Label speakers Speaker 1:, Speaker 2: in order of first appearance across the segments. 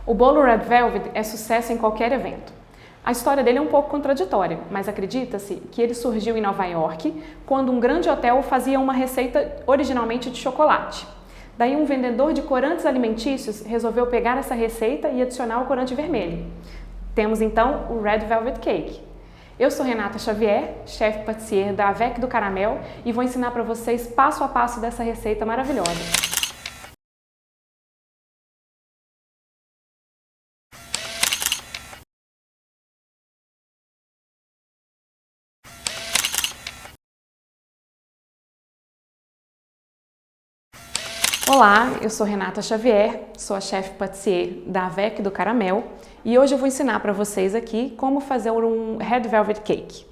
Speaker 1: O bolo Red Velvet é sucesso em qualquer evento. A história dele é um pouco contraditória, mas acredita-se que ele surgiu em Nova York quando um grande hotel fazia uma receita originalmente de chocolate. Daí um vendedor de corantes alimentícios resolveu pegar essa receita e adicionar o corante vermelho. Temos então o Red Velvet Cake. Eu sou Renata Xavier, chefe patissier da Avec do Caramel e vou ensinar para vocês passo a passo dessa receita maravilhosa. Olá, eu sou Renata Xavier, sou a chefe patissier da Avec do Caramel e hoje eu vou ensinar para vocês aqui como fazer um Red Velvet Cake.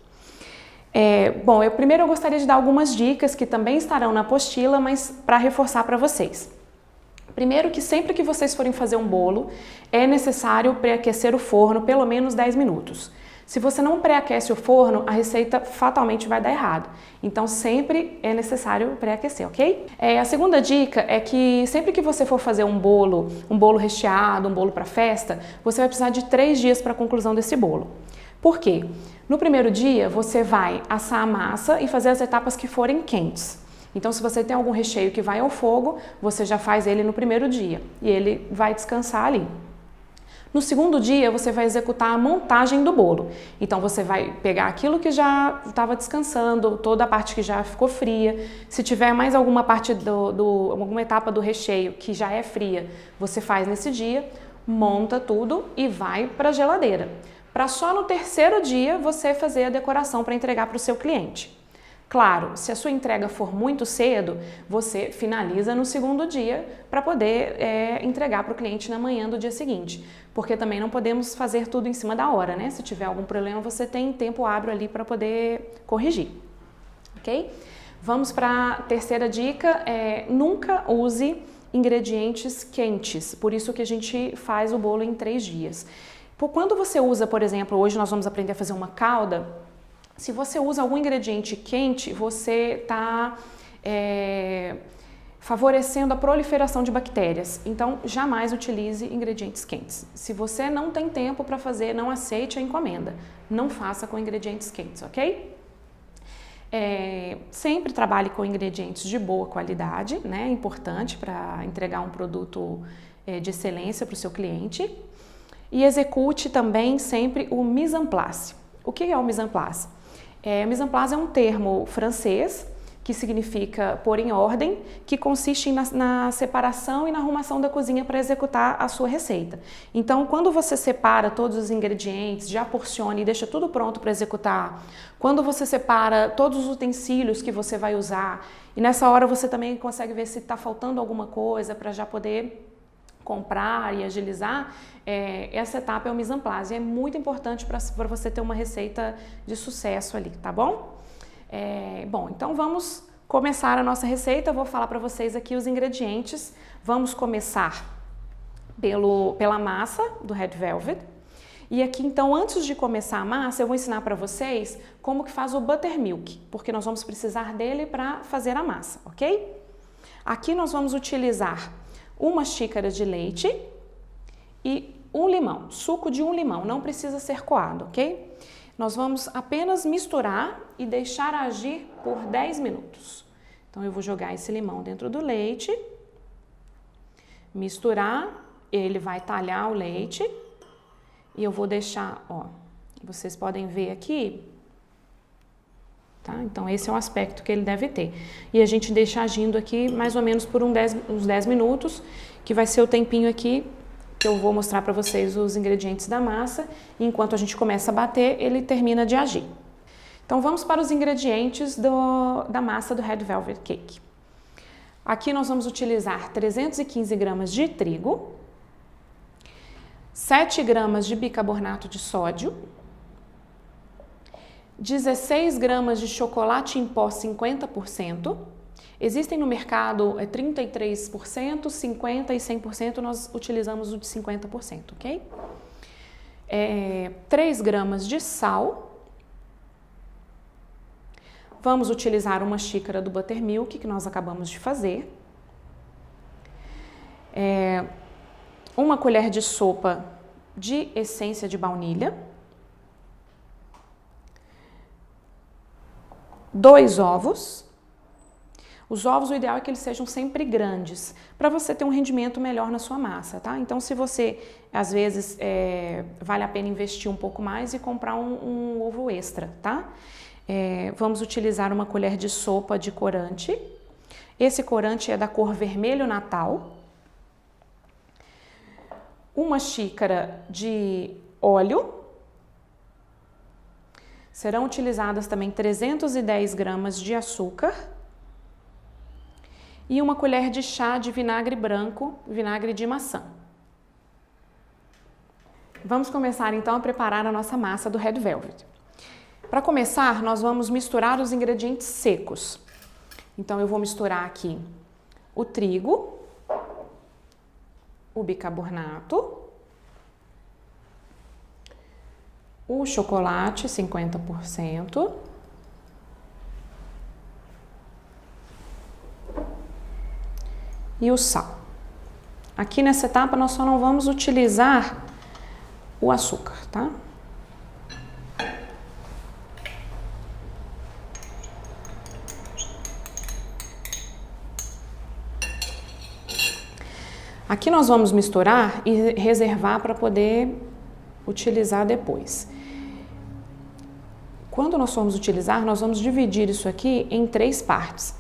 Speaker 1: Primeiro eu gostaria de dar algumas dicas que também estarão na apostila, mas para reforçar para vocês. Primeiro que sempre que vocês forem fazer um bolo, é necessário pré-aquecer o forno pelo menos 10 minutos. Se você não pré-aquece o forno, a receita fatalmente vai dar errado. Então sempre é necessário pré-aquecer, ok? A segunda dica é que sempre que você for fazer um bolo recheado, um bolo para festa, você vai precisar de 3 dias para a conclusão desse bolo. Por quê? No primeiro dia você vai assar a massa e fazer as etapas que forem quentes. Então se você tem algum recheio que vai ao fogo, você já faz ele no primeiro dia e ele vai descansar ali. No segundo dia, você vai executar a montagem do bolo. Então, você vai pegar aquilo que já estava descansando, toda a parte que já ficou fria. Se tiver mais alguma parte alguma etapa do recheio que já é fria, você faz nesse dia, monta tudo e vai para a geladeira. Para só no terceiro dia você fazer a decoração para entregar para o seu cliente. Claro, se a sua entrega for muito cedo, você finaliza no segundo dia para poder entregar para o cliente na manhã do dia seguinte. Porque também não podemos fazer tudo em cima da hora, né? Se tiver algum problema, você tem tempo hábil ali para poder corrigir, ok? Vamos para a terceira dica, nunca use ingredientes quentes, por isso que a gente faz o bolo em 3 dias. Quando você usa, por exemplo, hoje nós vamos aprender a fazer uma calda. Se você usa algum ingrediente quente, você está favorecendo a proliferação de bactérias. Então, jamais utilize ingredientes quentes. Se você não tem tempo para fazer, não aceite a encomenda. Não faça com ingredientes quentes, ok? Sempre trabalhe com ingredientes de boa qualidade, né? É importante para entregar um produto de excelência para o seu cliente. E execute também sempre o mise en place. O que é o mise en place? Mise en place é um termo francês que significa pôr em ordem, que consiste na separação e na arrumação da cozinha para executar a sua receita. Então, quando você separa todos os ingredientes, já porciona e deixa tudo pronto para executar, quando você separa todos os utensílios que você vai usar, e nessa hora você também consegue ver se está faltando alguma coisa para já poder comprar e agilizar, essa etapa é o mise en place. É muito importante para você ter uma receita de sucesso ali, tá bom? Então vamos começar a nossa receita. Eu vou falar para vocês aqui os ingredientes. Vamos começar pela massa do Red Velvet. E aqui então, antes de começar a massa, eu vou ensinar para vocês como que faz o buttermilk, porque nós vamos precisar dele para fazer a massa, ok? Aqui nós vamos utilizar 1 xícara de leite e 1 limão, suco de 1 limão, não precisa ser coado, ok? Nós vamos apenas misturar e deixar agir por 10 minutos. Então eu vou jogar esse limão dentro do leite, misturar, ele vai talhar o leite e eu vou deixar, vocês podem ver aqui, tá? Então esse é o aspecto que ele deve ter. E a gente deixa agindo aqui mais ou menos por uns 10 minutos, que vai ser o tempinho aqui que eu vou mostrar para vocês os ingredientes da massa. E enquanto a gente começa a bater, ele termina de agir. Então vamos para os ingredientes da massa do Red Velvet Cake. Aqui nós vamos utilizar 315 gramas de trigo, 7 gramas de bicarbonato de sódio, 16 gramas de chocolate em pó 50%. Existem no mercado 33%, 50% e 100%, nós utilizamos o de 50%, ok? 3 gramas de sal. Vamos utilizar 1 xícara do buttermilk que nós acabamos de fazer. 1 colher de sopa de essência de baunilha, 2 ovos. Os ovos, o ideal é que eles sejam sempre grandes, para você ter um rendimento melhor na sua massa, tá? Então, se você, às vezes, vale a pena investir um pouco mais e comprar um ovo extra, tá? Vamos utilizar 1 colher de sopa de corante. Esse corante é da cor vermelho natal. 1 xícara de óleo. Serão utilizadas também 310 gramas de açúcar. E 1 colher de chá de vinagre branco, vinagre de maçã. Vamos começar então a preparar a nossa massa do Red Velvet. Para começar, nós vamos misturar os ingredientes secos. Então eu vou misturar aqui o trigo, o bicarbonato, o chocolate 50%, e o sal. Aqui nessa etapa nós só não vamos utilizar o açúcar, tá? Aqui nós vamos misturar e reservar para poder utilizar depois. Quando nós formos utilizar, nós vamos dividir isso aqui em 3 partes.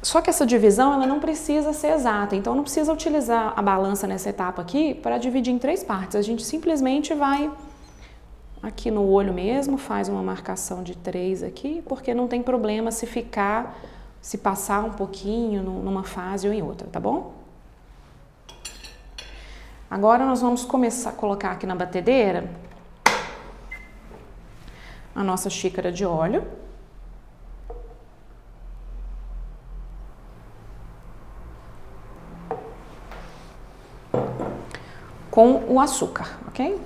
Speaker 1: Só que essa divisão ela não precisa ser exata, então não precisa utilizar a balança nessa etapa aqui para dividir em 3 partes. A gente simplesmente vai aqui no olho mesmo, faz uma marcação de 3 aqui, porque não tem problema se passar um pouquinho numa fase ou em outra, tá bom? Agora nós vamos começar a colocar aqui na batedeira a nossa xícara de óleo. Com o açúcar, ok?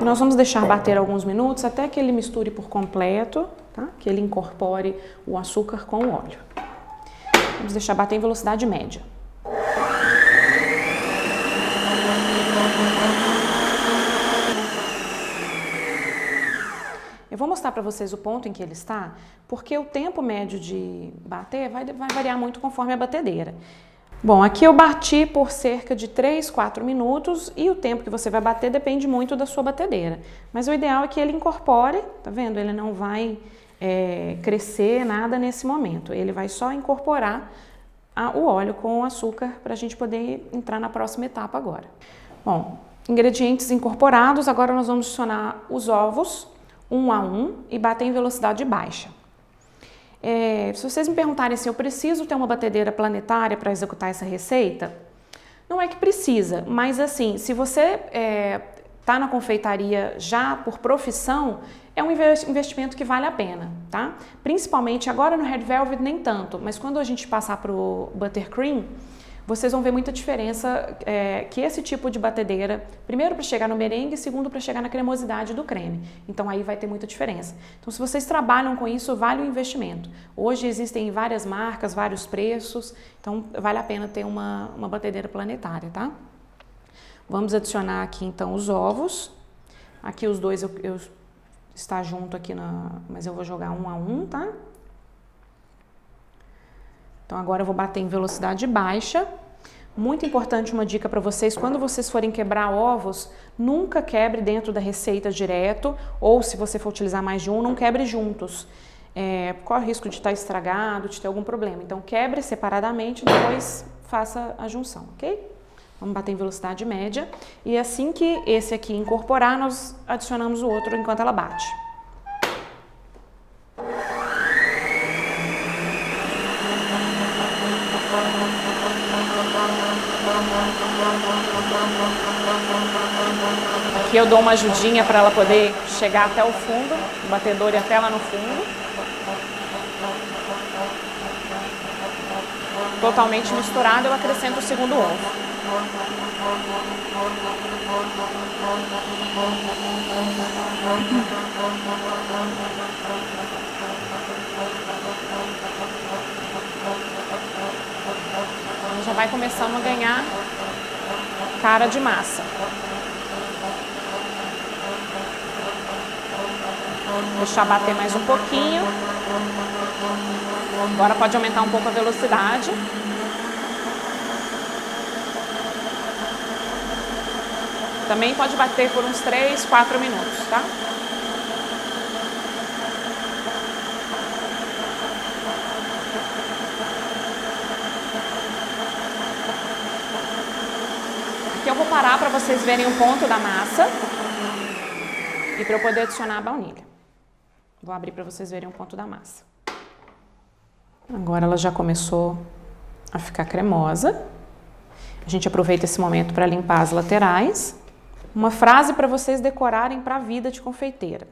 Speaker 1: E nós vamos deixar bater alguns minutos até que ele misture por completo, tá? Que ele incorpore o açúcar com o óleo. Vamos deixar bater em velocidade média. Eu vou mostrar para vocês o ponto em que ele está, porque o tempo médio de bater vai variar muito conforme a batedeira. Bom, aqui eu bati por cerca de 3, 4 minutos e o tempo que você vai bater depende muito da sua batedeira. Mas o ideal é que ele incorpore, tá vendo? Ele não vai crescer nada nesse momento, ele vai só incorporar o óleo com o açúcar para a gente poder entrar na próxima etapa agora. Bom, ingredientes incorporados, agora nós vamos adicionar os ovos, 1 a 1 e bater em velocidade baixa. Se vocês me perguntarem se eu preciso ter uma batedeira planetária para executar essa receita, não é que precisa, mas assim, se você está na confeitaria já por profissão, é um investimento que vale a pena, tá? Principalmente agora no Red Velvet nem tanto, mas quando a gente passar para o Buttercream, vocês vão ver muita diferença que esse tipo de batedeira, primeiro para chegar no merengue e segundo para chegar na cremosidade do creme. Então aí vai ter muita diferença. Então se vocês trabalham com isso, vale o investimento. Hoje existem várias marcas, vários preços, então vale a pena ter uma batedeira planetária, tá? Vamos adicionar aqui então os ovos. Aqui os dois eu está junto aqui, mas eu vou jogar 1 a 1, tá? Então agora eu vou bater em velocidade baixa. Muito importante uma dica para vocês, quando vocês forem quebrar ovos, nunca quebre dentro da receita direto, ou se você for utilizar mais de um, não quebre juntos. Corre o risco de estar estragado, de ter algum problema. Então quebre separadamente, depois faça a junção, ok? Vamos bater em velocidade média e assim que esse aqui incorporar, nós adicionamos o outro enquanto ela bate. Aqui eu dou uma ajudinha para ela poder chegar até o fundo, o batedor e até lá no fundo. Totalmente misturado, eu acrescento o segundo ovo. Já vai começando a ganhar cara de massa. Deixar bater mais um pouquinho. Agora pode aumentar um pouco a velocidade. Também pode bater por uns 3, 4 minutos, tá? Aqui eu vou parar para vocês verem o ponto da massa e para eu poder adicionar a baunilha. Vou abrir para vocês verem o ponto da massa. Agora ela já começou a ficar cremosa. A gente aproveita esse momento para limpar as laterais. Uma frase para vocês decorarem para a vida de confeiteira.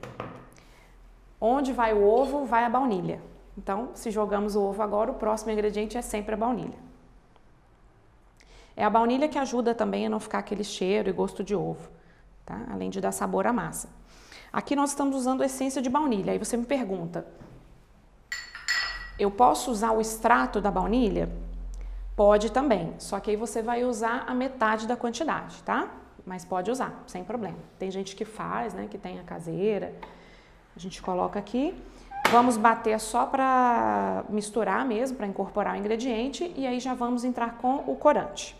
Speaker 1: Onde vai o ovo, vai a baunilha. Então, se jogamos o ovo agora, o próximo ingrediente é sempre a baunilha. É a baunilha que ajuda também a não ficar aquele cheiro e gosto de ovo, tá? Além de dar sabor à massa. Aqui nós estamos usando a essência de baunilha. Aí você me pergunta, eu posso usar o extrato da baunilha? Pode também, só que aí você vai usar a metade da quantidade, tá? Mas pode usar, sem problema. Tem gente que faz, né, que tem a caseira. A gente coloca aqui. Vamos bater só para misturar mesmo, para incorporar o ingrediente. E aí já vamos entrar com o corante.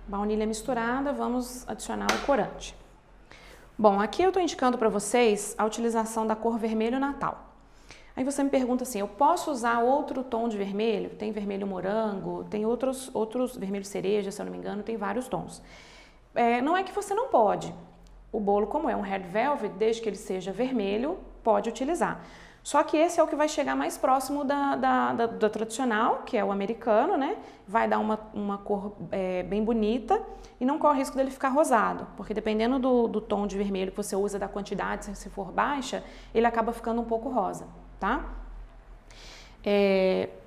Speaker 1: Baunilha misturada, vamos adicionar o corante. Bom, aqui eu estou indicando para vocês a utilização da cor vermelho natal. Aí você me pergunta assim, eu posso usar outro tom de vermelho? Tem vermelho morango, tem outros vermelho cereja, se eu não me engano, tem vários tons. Não é que você não pode. O bolo, como é um red velvet, desde que ele seja vermelho, pode utilizar. Só que esse é o que vai chegar mais próximo da tradicional, que é o americano, né? Vai dar uma cor bem bonita e não corre o risco dele ficar rosado, porque dependendo do tom de vermelho que você usa, da quantidade, se for baixa, ele acaba ficando um pouco rosa, tá?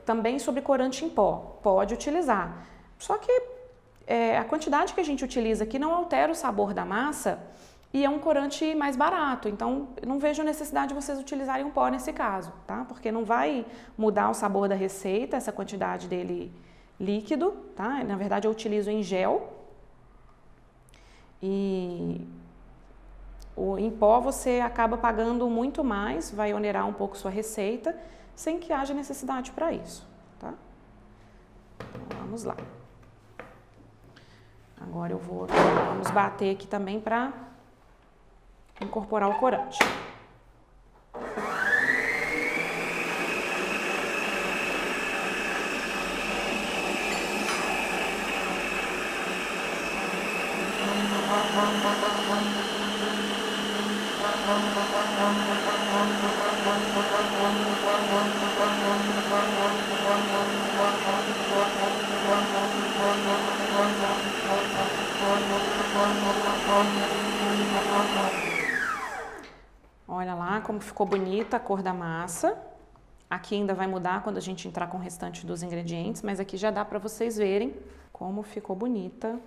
Speaker 1: Também sobre corante em pó, pode utilizar. Só que a quantidade que a gente utiliza aqui não altera o sabor da massa, e é um corante mais barato, então eu não vejo necessidade de vocês utilizarem um pó nesse caso, tá? Porque não vai mudar o sabor da receita, essa quantidade dele líquido, tá? Na verdade eu utilizo em gel. E em pó você acaba pagando muito mais, vai onerar um pouco sua receita, sem que haja necessidade para isso, tá? Então, vamos lá. Agora vamos bater aqui também para incorporar o corante. Olha lá como ficou bonita a cor da massa. Aqui ainda vai mudar quando a gente entrar com o restante dos ingredientes, mas aqui já dá para vocês verem como ficou bonita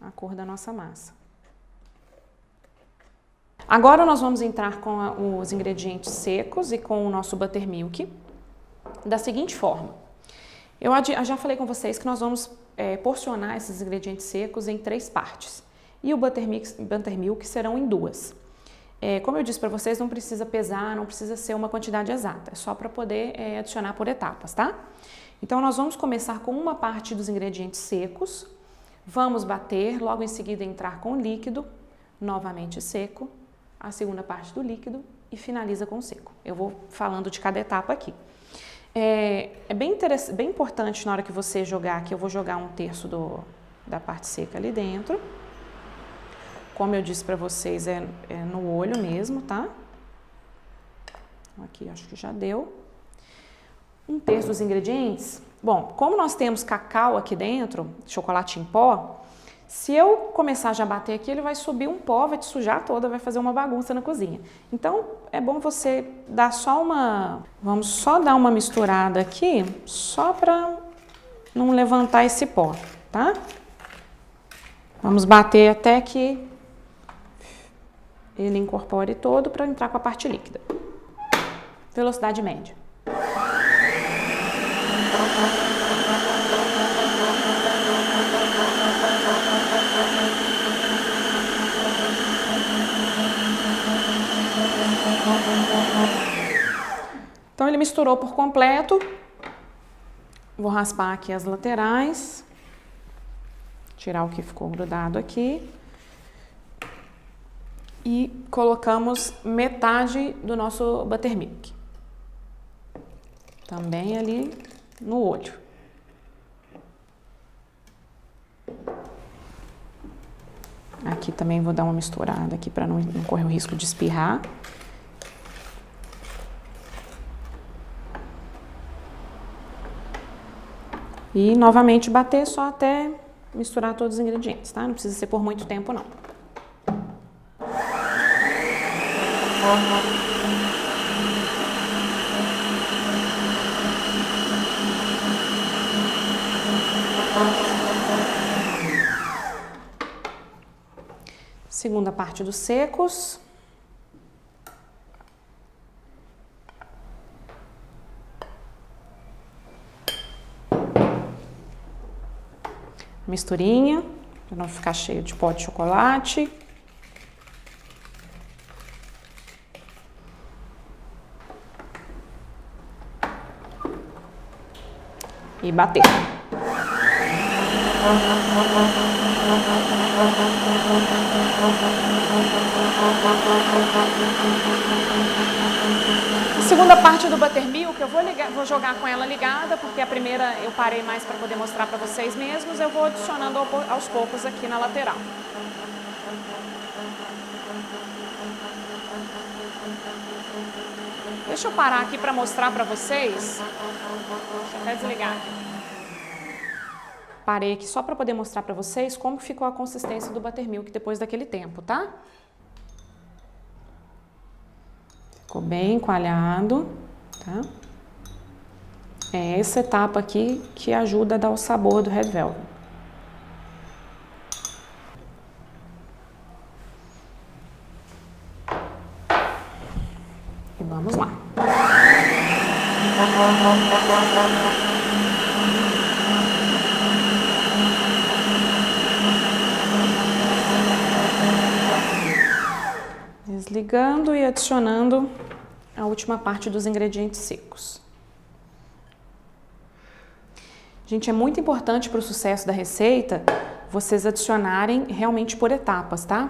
Speaker 1: a cor da nossa massa. Agora nós vamos entrar com os ingredientes secos e com o nosso buttermilk da seguinte forma. Eu já falei com vocês que nós vamos porcionar esses ingredientes secos em 3 partes e o buttermilk serão em 2. Como eu disse para vocês, não precisa pesar, não precisa ser uma quantidade exata, é só para poder adicionar por etapas, tá? Então nós vamos começar com uma parte dos ingredientes secos, vamos bater, logo em seguida entrar com o líquido, novamente seco, a segunda parte do líquido e finaliza com o seco. Eu vou falando de cada etapa aqui. É bem importante na hora que você jogar aqui, eu vou jogar 1/3 da parte seca ali dentro. Como eu disse para vocês, é no olho mesmo, tá? Aqui acho que já deu. 1/3 dos ingredientes. Bom, como nós temos cacau aqui dentro, chocolate em pó, Se eu começar já a bater aqui, ele vai subir um pó, vai te sujar toda, vai fazer uma bagunça na cozinha. Então, é bom você dar só uma... Vamos só dar uma misturada aqui, só para não levantar esse pó, tá? Vamos bater até que ele incorpore todo para entrar com a parte líquida. Velocidade média. Então ele misturou por completo. Vou raspar aqui as laterais. Tirar o que ficou grudado aqui. E colocamos metade do nosso buttermilk. Também ali no olho. Aqui também vou dar uma misturada aqui para não correr o risco de espirrar. E novamente bater só até misturar todos os ingredientes, tá? Não precisa ser por muito tempo, não. Segunda parte dos secos. Misturinha, para não ficar cheio de pó de chocolate. E bater. A segunda parte do buttermilk eu vou jogar com ela ligada, porque a primeira eu parei mais para poder mostrar para vocês mesmos. Eu vou adicionando aos poucos aqui na lateral. Deixa eu parar aqui para mostrar para vocês. Deixa eu até desligar aqui. Parei aqui só para poder mostrar para vocês como ficou a consistência do buttermilk depois daquele tempo, tá? Ficou bem coalhado, tá? É essa etapa aqui que ajuda a dar o sabor do Red Velvet. E vamos lá. Desligando e adicionando a última parte dos ingredientes secos. Gente, é muito importante para o sucesso da receita vocês adicionarem realmente por etapas, tá?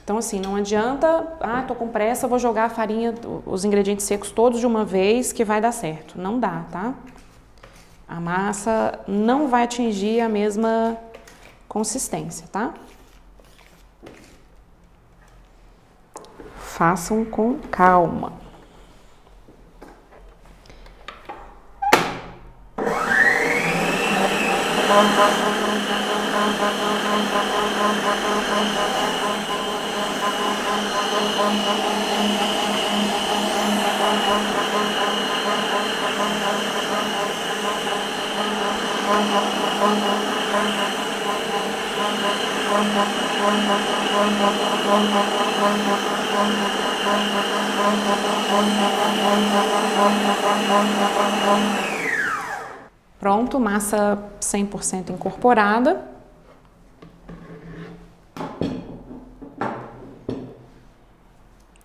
Speaker 1: Então assim, não adianta, tô com pressa, vou jogar a farinha, os ingredientes secos todos de uma vez que vai dar certo. Não dá, tá? A massa não vai atingir a mesma consistência, tá? Façam com calma. Pronto, massa 100% incorporada.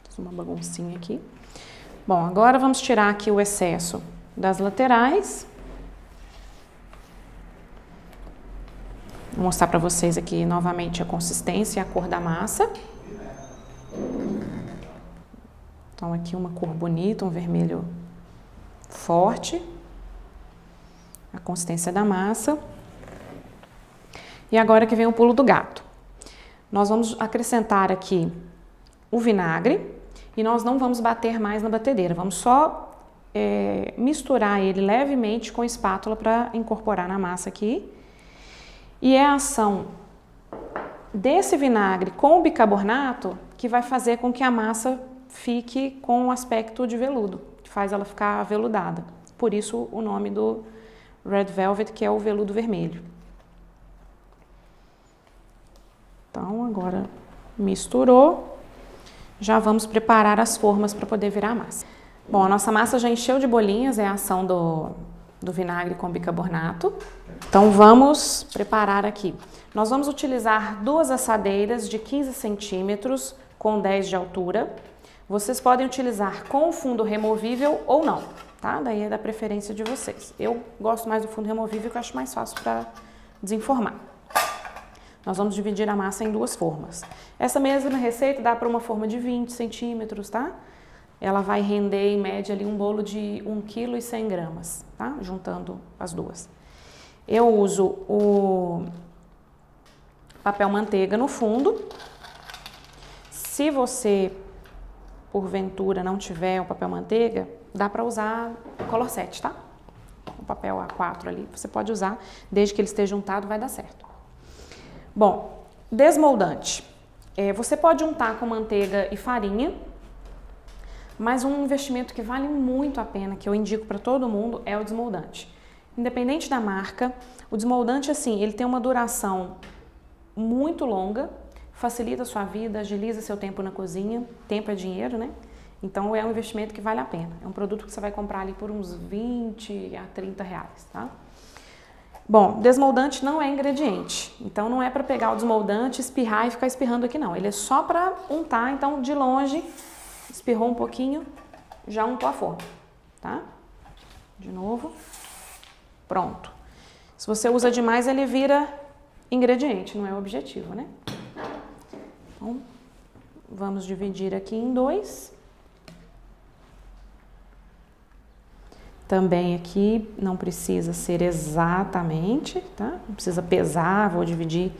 Speaker 1: Fiz uma baguncinha aqui. Bom, agora vamos tirar aqui o excesso das laterais. Vou mostrar para vocês aqui novamente a consistência e a cor da massa. Então aqui uma cor bonita, um vermelho forte. A consistência da massa. E agora que vem o pulo do gato. Nós vamos acrescentar aqui o vinagre e nós não vamos bater mais na batedeira. Vamos só misturar ele levemente com a espátula para incorporar na massa aqui. E é a ação desse vinagre com o bicarbonato que vai fazer com que a massa fique com um aspecto de veludo, que faz ela ficar aveludada. Por isso o nome do Red Velvet, que é o veludo vermelho. Então agora misturou, já vamos preparar as formas para poder virar a massa. Bom, a nossa massa já encheu de bolinhas, é a ação do vinagre com bicarbonato. Então vamos preparar aqui. Nós vamos utilizar 2 assadeiras de 15 centímetros com 10 de altura. Vocês podem utilizar com fundo removível ou não, tá? Daí é da preferência de vocês. Eu gosto mais do fundo removível, que eu acho mais fácil para desenformar. Nós vamos dividir a massa em 2 formas. Essa mesma receita dá para uma forma de 20 centímetros, tá? Ela vai render em média ali um bolo de 1,1 kg, tá? Juntando as duas. Eu uso o papel manteiga no fundo. Se você, porventura, não tiver o papel manteiga, dá para usar Color 7, tá? O papel A4 ali, você pode usar, desde que ele esteja untado, vai dar certo. Bom, desmoldante. Você pode untar com manteiga e farinha, mas um investimento que vale muito a pena, que eu indico para todo mundo, é o desmoldante. Independente da marca, o desmoldante, assim, ele tem uma duração muito longa, facilita a sua vida, agiliza seu tempo na cozinha. Tempo é dinheiro, né? Então é um investimento que vale a pena. É um produto que você vai comprar ali por uns 20 a 30 reais, tá? Bom, desmoldante não é ingrediente, então não é para pegar o desmoldante, espirrar e ficar espirrando aqui não. Ele é só para untar, então de longe, espirrou um pouquinho, já untou a forma, tá? De novo, pronto. Se você usa demais, ele vira ingrediente, não é o objetivo, né? Então, vamos dividir aqui em 2. Também aqui não precisa ser exatamente, tá? Não precisa pesar, vou dividir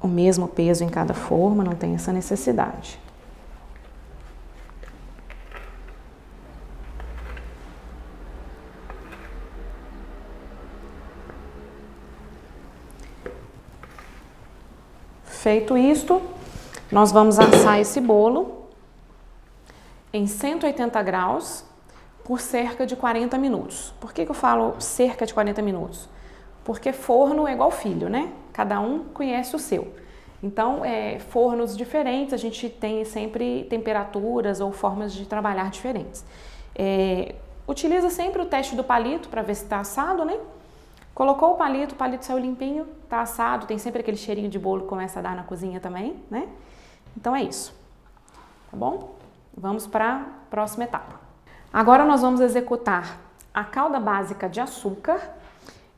Speaker 1: o mesmo peso em cada forma, não tem essa necessidade. Feito isto, nós vamos assar esse bolo em 180 graus por cerca de 40 minutos. Por que eu falo cerca de 40 minutos? Porque forno é igual filho, né? Cada um conhece o seu. Então, fornos diferentes, a gente tem sempre temperaturas ou formas de trabalhar diferentes. Utiliza sempre o teste do palito para ver se está assado, né? Colocou o palito saiu limpinho, tá assado, tem sempre aquele cheirinho de bolo que começa a dar na cozinha também, né? Então é isso, tá bom? Vamos para a próxima etapa. Agora nós vamos executar a calda básica de açúcar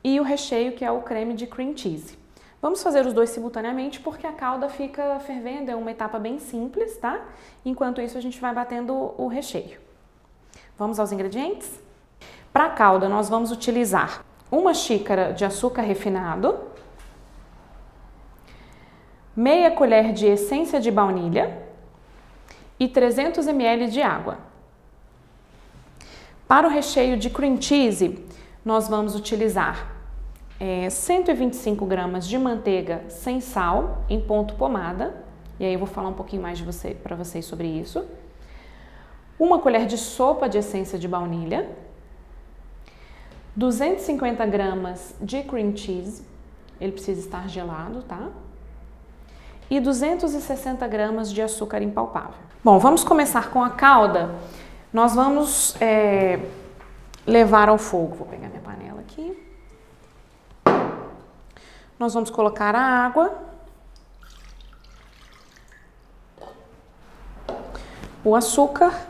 Speaker 1: e o recheio, que é o creme de cream cheese. Vamos fazer os dois simultaneamente porque a calda fica fervendo, é uma etapa bem simples, tá? Enquanto isso a gente vai batendo o recheio. Vamos aos ingredientes? Para a calda nós vamos utilizar 1 xícara de açúcar refinado, meia colher de essência de baunilha e 300 ml de água. Para o recheio de cream cheese, nós vamos utilizar 125 gramas de manteiga sem sal em ponto pomada, e aí eu vou falar um pouquinho mais para vocês sobre isso. 1 colher de sopa de essência de baunilha, 250 gramas de cream cheese, ele precisa estar gelado, tá? E 260 gramas de açúcar impalpável. Bom, vamos começar com a calda. Nós vamos levar ao fogo, vou pegar minha panela aqui. Nós vamos colocar a água, o açúcar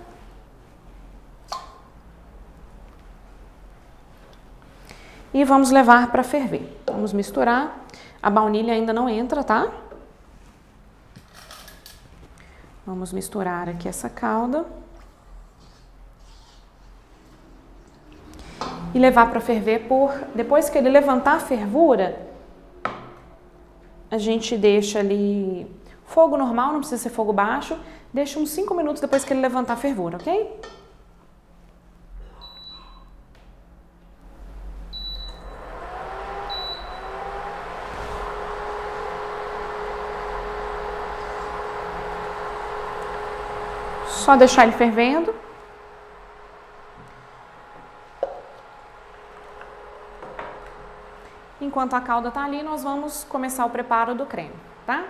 Speaker 1: e vamos levar para ferver. Vamos misturar. A baunilha ainda não entra, tá? Vamos misturar aqui essa calda e levar para ferver depois que ele levantar a fervura, a gente deixa ali fogo normal, não precisa ser fogo baixo, deixa uns 5 minutos depois que ele levantar a fervura, ok? só deixar ele fervendo. Enquanto a calda tá ali, nós vamos começar o preparo do creme, tá?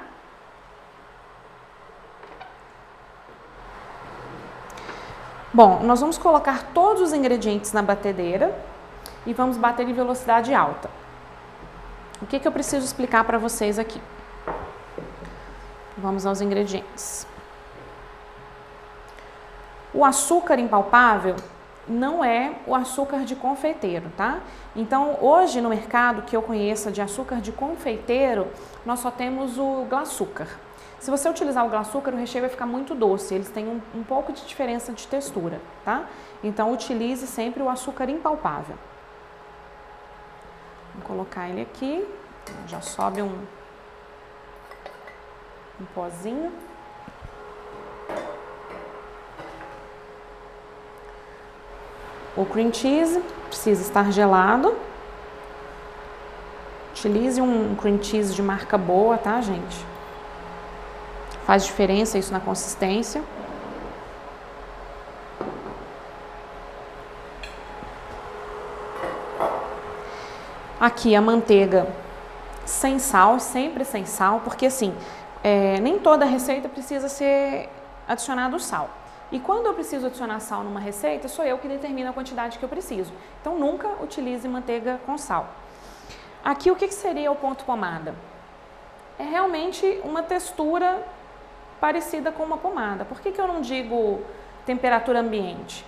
Speaker 1: Bom, nós vamos colocar todos os ingredientes na batedeira e vamos bater em velocidade alta. O que eu preciso explicar para vocês aqui? Vamos aos ingredientes. O açúcar impalpável não é o açúcar de confeiteiro, tá? Então, hoje no mercado que eu conheça de açúcar de confeiteiro, nós só temos o glaçúcar. Se você utilizar o glaçúcar, o recheio vai ficar muito doce, eles têm um pouco de diferença de textura, tá? Então, utilize sempre o açúcar impalpável. Vou colocar ele aqui, já sobe um pozinho. O cream cheese precisa estar gelado. Utilize um cream cheese de marca boa, tá, gente? Faz diferença isso na consistência. Aqui a manteiga sem sal, sempre sem sal, porque assim, nem toda receita precisa ser adicionado sal. E quando eu preciso adicionar sal numa receita, sou eu que determino a quantidade que eu preciso. Então, nunca utilize manteiga com sal. Aqui, o que seria o ponto pomada? É realmente uma textura parecida com uma pomada. Por que eu não digo temperatura ambiente?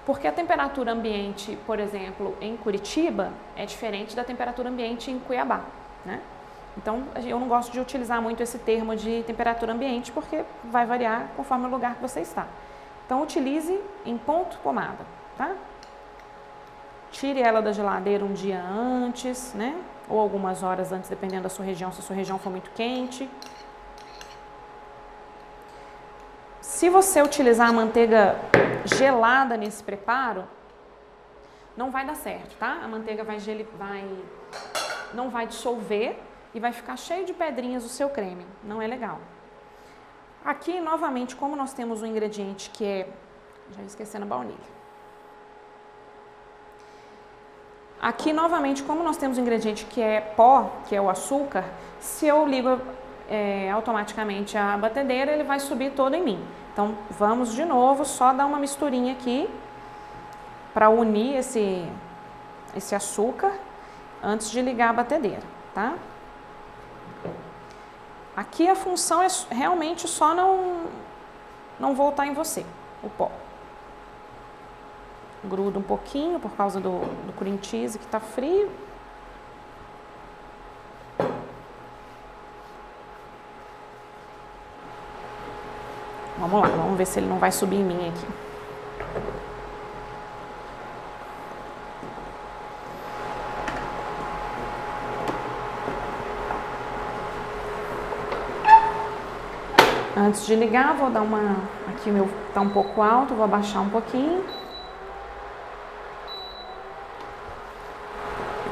Speaker 1: Porque a temperatura ambiente, por exemplo, em Curitiba, é diferente da temperatura ambiente em Cuiabá, né? Então, eu não gosto de utilizar muito esse termo de temperatura ambiente, porque vai variar conforme o lugar que você está. Então, utilize em ponto pomada, tá? Tire ela da geladeira um dia antes, né? Ou algumas horas antes, dependendo da sua região, se a sua região for muito quente. Se você utilizar a manteiga gelada nesse preparo, não vai dar certo, tá? A manteiga não vai dissolver e vai ficar cheio de pedrinhas o seu creme. Não é legal. Aqui, novamente, como nós temos um ingrediente que é... Já esquecendo a baunilha. Aqui, novamente, como nós temos um ingrediente que é pó, que é o açúcar, se eu ligo automaticamente a batedeira, ele vai subir todo em mim. Então, vamos de novo, só dar uma misturinha aqui para unir esse açúcar antes de ligar a batedeira, tá? Aqui a função é realmente só não voltar em você, o pó. Gruda um pouquinho por causa do cream cheese que tá frio. Vamos lá, vamos ver se ele não vai subir em mim aqui. Antes de ligar, vou dar uma... Aqui o meu tá um pouco alto, vou abaixar um pouquinho.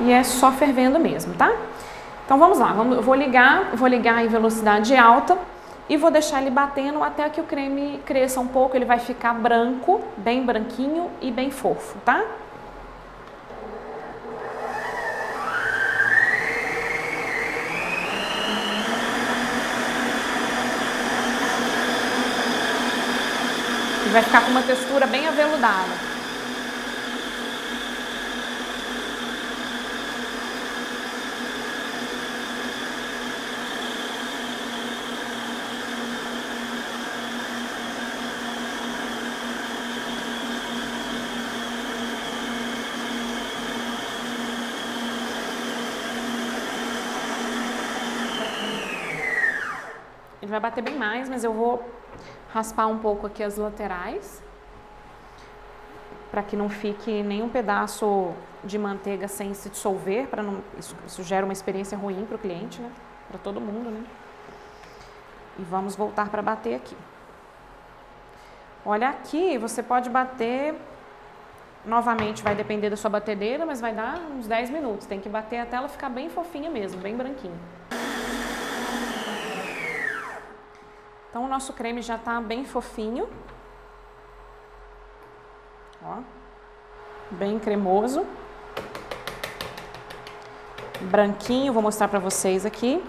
Speaker 1: E é só fervendo mesmo, tá? Então vamos lá, eu vou ligar em velocidade alta e vou deixar ele batendo até que o creme cresça um pouco, ele vai ficar branco, bem branquinho e bem fofo, tá? E vai ficar com uma textura bem aveludada. Ele vai bater bem mais, mas eu vou raspar um pouco aqui as laterais, para que não fique nenhum pedaço de manteiga sem se dissolver, para não isso gera uma experiência ruim para o cliente, né? Para todo mundo, né? E vamos voltar para bater aqui. Olha, aqui você pode bater, novamente vai depender da sua batedeira, mas vai dar uns 10 minutos. Tem que bater até ela ficar bem fofinha mesmo, bem branquinha. Então o nosso creme já está bem fofinho. Ó, bem cremoso. Branquinho, vou mostrar pra vocês aqui.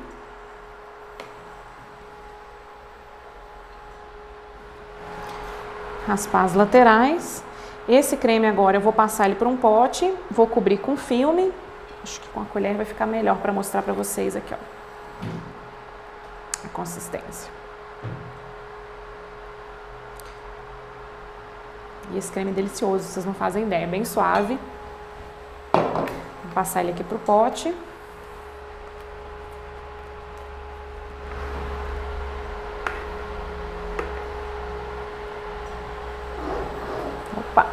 Speaker 1: Raspar as laterais. Esse creme agora eu vou passar ele para um pote, vou cobrir com filme. Acho que com a colher vai ficar melhor para mostrar para vocês aqui, ó, a consistência. E esse creme é delicioso, vocês não fazem ideia, é bem suave. Vou passar ele aqui pro pote. Opa!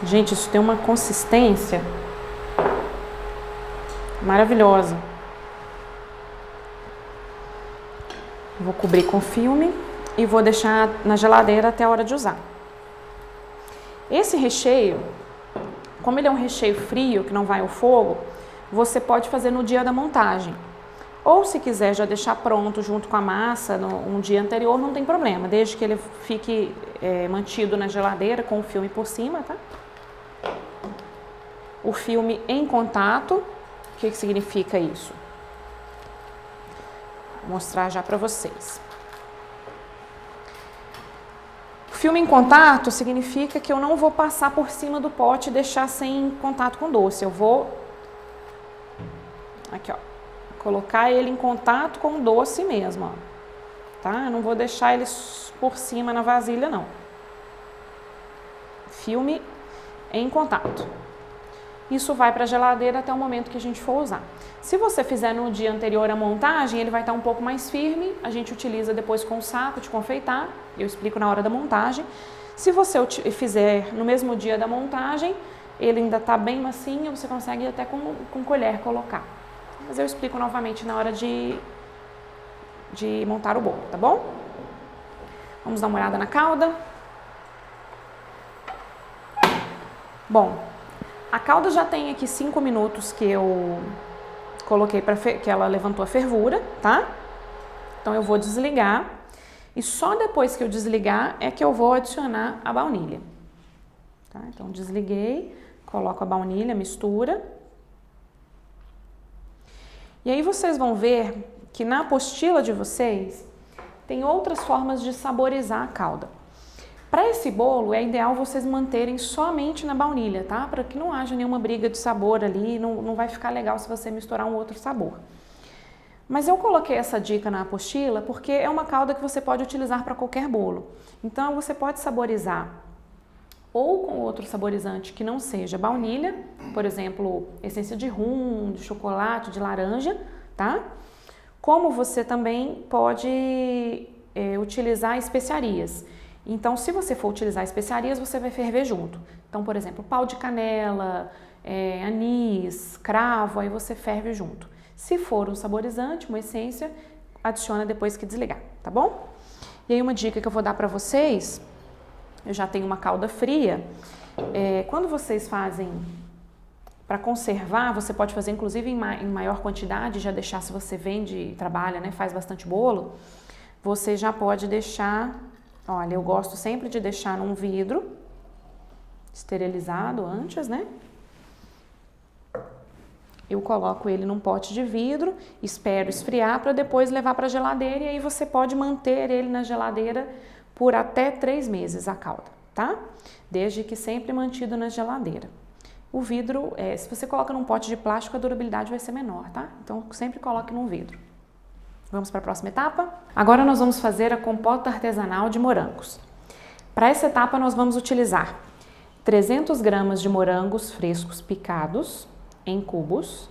Speaker 1: Gente, isso tem uma consistência maravilhosa. Vou cobrir com filme e vou deixar na geladeira até a hora de usar. Esse recheio, como ele é um recheio frio, que não vai ao fogo, você pode fazer no dia da montagem. Ou se quiser já deixar pronto junto com a massa um dia anterior, não tem problema, desde que ele fique mantido na geladeira com o filme por cima, tá? O filme em contato, o que significa isso? Vou mostrar já para vocês. O filme em contato significa que eu não vou passar por cima do pote e deixar sem contato com o doce. Eu vou, aqui ó, colocar ele em contato com o doce mesmo, ó, tá? Eu não vou deixar ele por cima na vasilha, não. Filme em contato. Isso vai para a geladeira até o momento que a gente for usar. Se você fizer no dia anterior à montagem, ele vai estar um pouco mais firme, a gente utiliza depois com o saco de confeitar, eu explico na hora da montagem. Se você fizer no mesmo dia da montagem, ele ainda está bem macinho, você consegue até com colher colocar. Mas eu explico novamente na hora de montar o bolo, tá bom? Vamos dar uma olhada na calda. Bom, a calda já tem aqui 5 minutos que eu coloquei que ela levantou a fervura, tá? Então eu vou desligar e só depois que eu desligar é que eu vou adicionar a baunilha. Tá? Então desliguei, coloco a baunilha, mistura. E aí vocês vão ver que na apostila de vocês tem outras formas de saborizar a calda. Para esse bolo é ideal vocês manterem somente na baunilha, tá? Para que não haja nenhuma briga de sabor ali, não vai ficar legal se você misturar um outro sabor. Mas eu coloquei essa dica na apostila porque é uma calda que você pode utilizar para qualquer bolo. Então você pode saborizar ou com outro saborizante que não seja baunilha, por exemplo, essência de rum, de chocolate, de laranja, tá? Como você também pode utilizar especiarias. Então, se você for utilizar especiarias, você vai ferver junto. Então, por exemplo, pau de canela, anis, cravo, aí você ferve junto. Se for um saborizante, uma essência, adiciona depois que desligar, tá bom? E aí uma dica que eu vou dar para vocês, eu já tenho uma calda fria, quando vocês fazem para conservar, você pode fazer inclusive em maior quantidade, já deixar, se você vende, trabalha, né, faz bastante bolo, você já pode deixar. Olha, eu gosto sempre de deixar num vidro esterilizado antes, né? Eu coloco ele num pote de vidro, espero esfriar para depois levar para a geladeira e aí você pode manter ele na geladeira por até 3 meses a calda, tá? Desde que sempre mantido na geladeira. O vidro, se você coloca num pote de plástico, a durabilidade vai ser menor, tá? Então sempre coloque num vidro. Vamos para a próxima etapa? Agora nós vamos fazer a compota artesanal de morangos. Para essa etapa nós vamos utilizar 300 gramas de morangos frescos picados em cubos,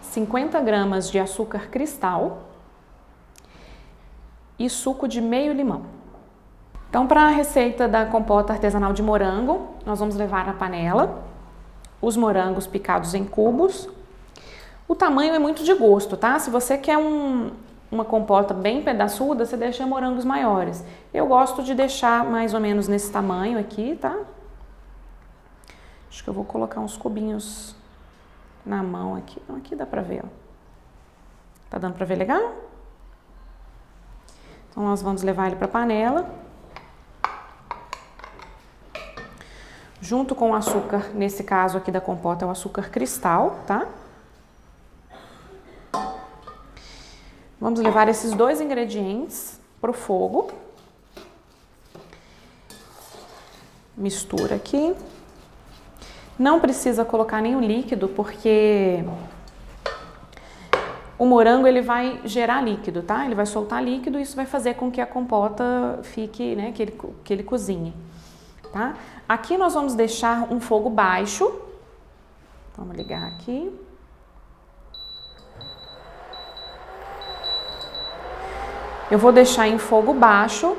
Speaker 1: 50 gramas de açúcar cristal e suco de meio limão. Então, para a receita da compota artesanal de morango, nós vamos levar na panela os morangos picados em cubos. O tamanho é muito de gosto, tá? Se você quer um uma compota bem pedaçuda, você deixa morangos maiores. Eu gosto de deixar mais ou menos nesse tamanho aqui, tá? Acho que eu vou colocar uns cubinhos na mão aqui. Então, aqui dá pra ver, ó. Tá dando pra ver legal? Então, nós vamos levar ele pra panela. Junto com o açúcar, nesse caso aqui da compota, é o açúcar cristal, tá? Vamos levar esses dois ingredientes pro fogo. Mistura aqui. Não precisa colocar nenhum líquido, porque o morango ele vai gerar líquido, tá? Ele vai soltar líquido e isso vai fazer com que a compota fique, né, que ele cozinhe, tá? Aqui nós vamos deixar um fogo baixo. Vamos ligar aqui. Eu vou deixar em fogo baixo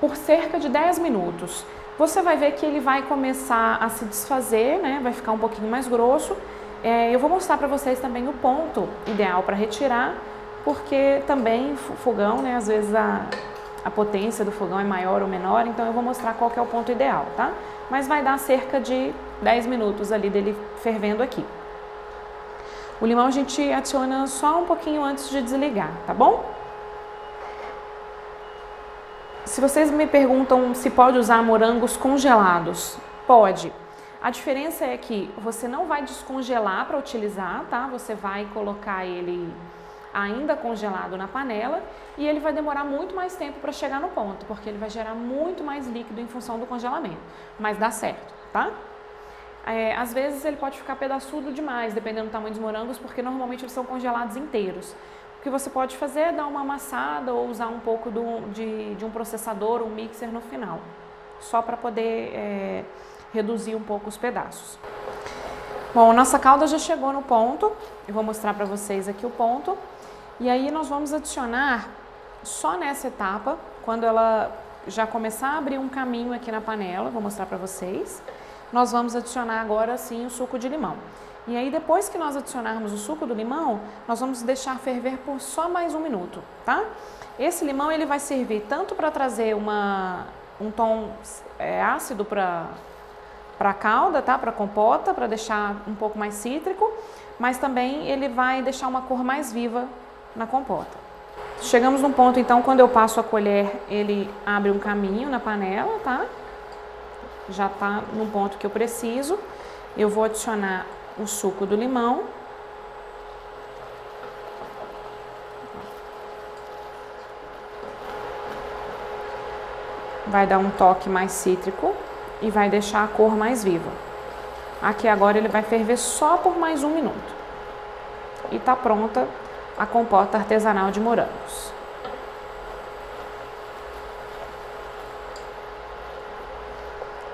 Speaker 1: por cerca de 10 minutos. Você vai ver que ele vai começar a se desfazer, né? Vai ficar um pouquinho mais grosso. Eu vou mostrar para vocês também o ponto ideal para retirar, porque também o fogão, né? Às vezes a potência do fogão é maior ou menor, então eu vou mostrar qual que é o ponto ideal, tá? Mas vai dar cerca de 10 minutos ali dele fervendo aqui. O limão a gente adiciona só um pouquinho antes de desligar, tá bom? Se vocês me perguntam se pode usar morangos congelados, pode. A diferença é que você não vai descongelar para utilizar, tá? Você vai colocar ele ainda congelado na panela e ele vai demorar muito mais tempo para chegar no ponto, porque ele vai gerar muito mais líquido em função do congelamento. Mas dá certo, tá? Às vezes ele pode ficar pedaçudo demais, dependendo do tamanho dos morangos, porque normalmente eles são congelados inteiros. O que você pode fazer é dar uma amassada ou usar um pouco de um processador, um mixer no final, só para poder reduzir um pouco os pedaços. Bom, nossa calda já chegou no ponto, eu vou mostrar para vocês aqui o ponto. E aí nós vamos adicionar, só nessa etapa, quando ela já começar a abrir um caminho aqui na panela, vou mostrar para vocês, nós vamos adicionar agora sim o suco de limão. E aí depois que nós adicionarmos o suco do limão, nós vamos deixar ferver por só mais 1 minuto, tá? Esse limão ele vai servir tanto para trazer um tom ácido para a calda, tá? Para a compota, para deixar um pouco mais cítrico, mas também ele vai deixar uma cor mais viva na compota. Chegamos num ponto então, quando eu passo a colher, ele abre um caminho na panela, tá? Já tá no ponto que eu preciso. Eu vou adicionar o suco do limão. Vai dar um toque mais cítrico e vai deixar a cor mais viva. Aqui agora ele vai ferver só por mais 1 minuto. E tá pronta a compota artesanal de morangos.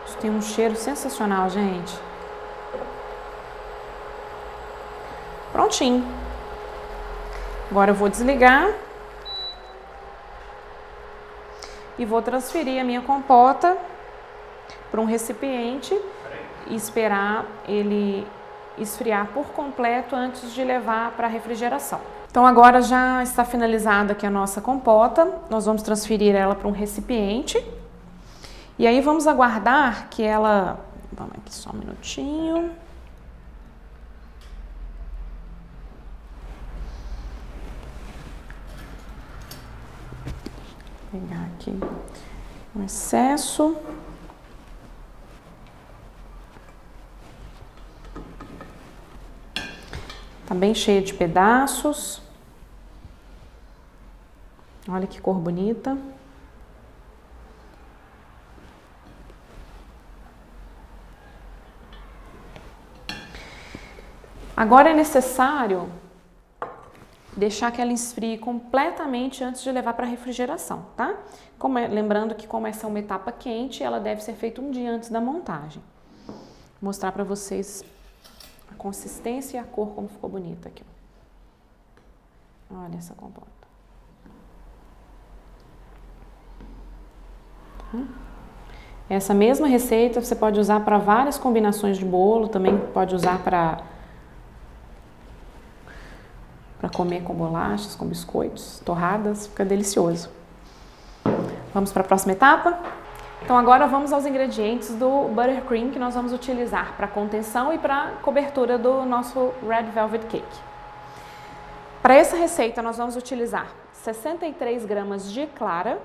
Speaker 1: Isso tem um cheiro sensacional, gente. Prontinho. Agora eu vou desligar e vou transferir a minha compota para um recipiente e esperar ele esfriar por completo antes de levar para a refrigeração. Então agora já está finalizada aqui a nossa compota, nós vamos transferir ela para um recipiente e aí vamos aguardar que ela... Vamos aqui só um minutinho. Vou pegar aqui o excesso. Tá bem cheio de pedaços. Olha que cor bonita. Agora é necessário deixar que ela esfrie completamente antes de levar para a refrigeração, tá? Lembrando que como essa é uma etapa quente, ela deve ser feita 1 dia antes da montagem. Vou mostrar para vocês a consistência e a cor como ficou bonita aqui. Olha essa compota. Essa mesma receita você pode usar para várias combinações de bolo, também pode usar para comer com bolachas, com biscoitos, torradas, fica delicioso. Vamos para a próxima etapa? Então agora vamos aos ingredientes do buttercream que nós vamos utilizar para contenção e para cobertura do nosso Red Velvet Cake. Para essa receita nós vamos utilizar 63 gramas de clara.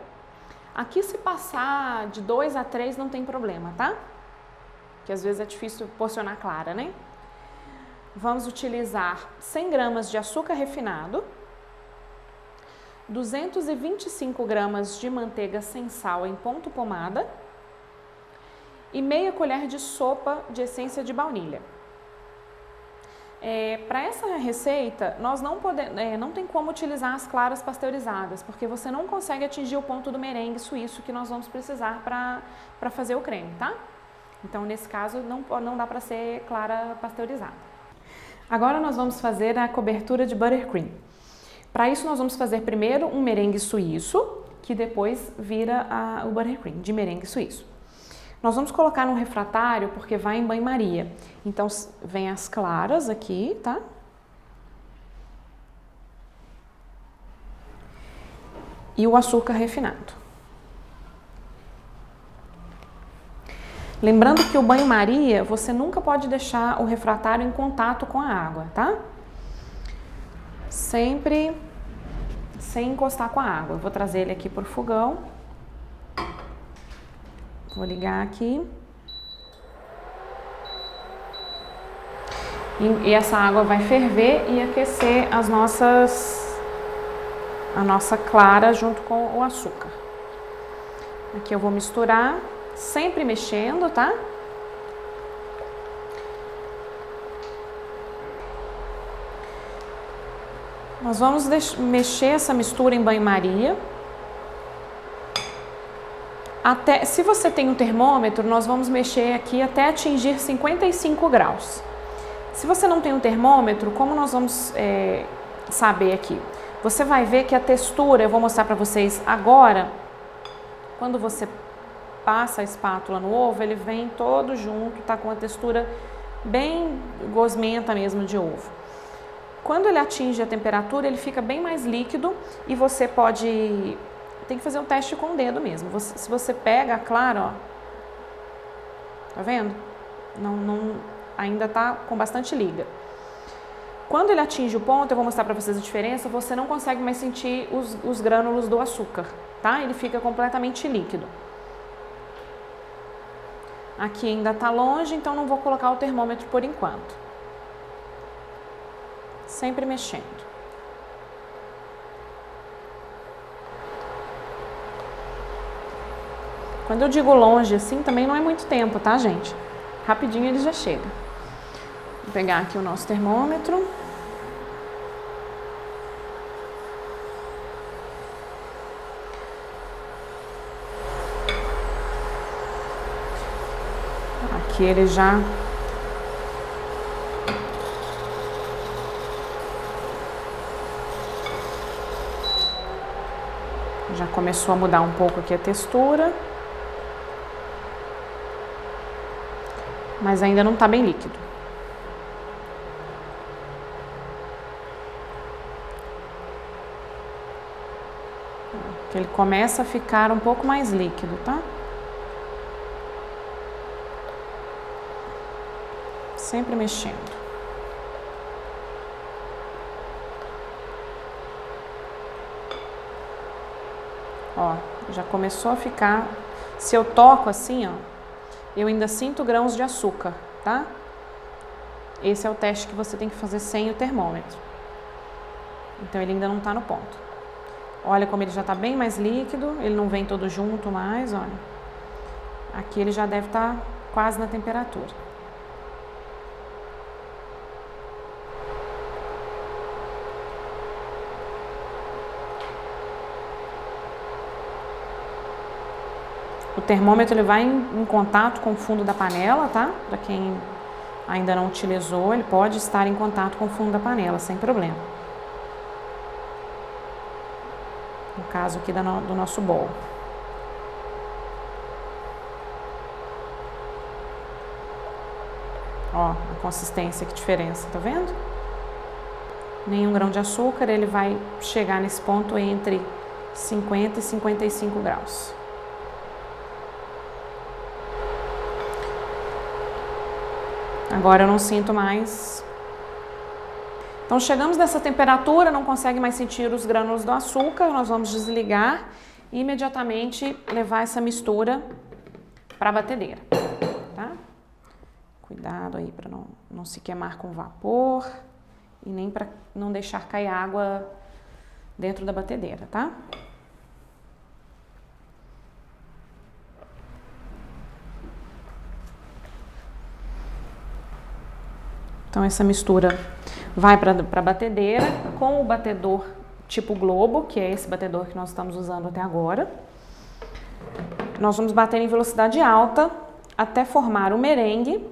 Speaker 1: Aqui se passar de 2 a 3 não tem problema, tá? Que às vezes é difícil porcionar clara, né? Vamos utilizar 100 gramas de açúcar refinado, 225 gramas de manteiga sem sal em ponto pomada e meia colher de sopa de essência de baunilha. Para essa receita, nós não tem como utilizar as claras pasteurizadas, porque você não consegue atingir o ponto do merengue suíço que nós vamos precisar para fazer o creme, tá? Então, nesse caso, não dá para ser clara pasteurizada. Agora nós vamos fazer a cobertura de buttercream. Para isso, nós vamos fazer primeiro um merengue suíço, que depois vira o buttercream de merengue suíço. Nós vamos colocar num refratário porque vai em banho-maria. Então, vem as claras aqui, tá? E o açúcar refinado. Lembrando que o banho-maria, você nunca pode deixar o refratário em contato com a água, tá? Sempre sem encostar com a água. Eu vou trazer ele aqui para o fogão. Vou ligar aqui. E essa água vai ferver e aquecer a nossa clara junto com o açúcar. Aqui eu vou misturar, sempre mexendo, tá? Nós vamos mexer essa mistura em banho-maria. Se você tem um termômetro, nós vamos mexer aqui até atingir 55 graus. Se você não tem um termômetro, como nós vamos saber aqui? Você vai ver que a textura, eu vou mostrar para vocês agora, quando você passa a espátula no ovo, ele vem todo junto, tá com uma textura bem gosmenta mesmo de ovo. Quando ele atinge a temperatura, ele fica bem mais líquido e você pode... Tem que fazer um teste com o dedo mesmo. Se você pega a clara, ó, tá vendo? Ainda tá com bastante liga. Quando ele atinge o ponto, eu vou mostrar para vocês a diferença, você não consegue mais sentir os grânulos do açúcar, tá? Ele fica completamente líquido. Aqui ainda tá longe, então não vou colocar o termômetro por enquanto. Sempre mexendo. Quando eu digo longe assim, também não é muito tempo, tá, gente? Rapidinho ele já chega. Vou pegar aqui o nosso termômetro. Aqui ele já começou a mudar um pouco aqui a textura. Mas ainda não está bem líquido. Ele começa a ficar um pouco mais líquido, tá? Sempre mexendo. Ó, já começou a ficar... Se eu toco assim, ó, eu ainda sinto grãos de açúcar, tá? Esse é o teste que você tem que fazer sem o termômetro. Então, ele ainda não tá no ponto. Olha como ele já tá bem mais líquido, ele não vem todo junto mais, olha. Aqui ele já deve estar quase na temperatura. O termômetro ele vai em contato com o fundo da panela, tá? Para quem ainda não utilizou, ele pode estar em contato com o fundo da panela, sem problema. No caso aqui do nosso bowl. Ó, a consistência, que diferença, tá vendo? nenhum grão de açúcar, ele vai chegar nesse ponto entre 50 e 55 graus. Agora eu não sinto mais. Então chegamos nessa temperatura, não consegue mais sentir os grânulos do açúcar, nós vamos desligar e imediatamente levar essa mistura para a batedeira, tá? Cuidado aí para não se queimar com vapor e nem para não deixar cair água dentro da batedeira, tá? Então essa mistura vai para a batedeira com o batedor tipo globo, que é esse batedor que nós estamos usando até agora. Nós vamos bater em velocidade alta até formar o merengue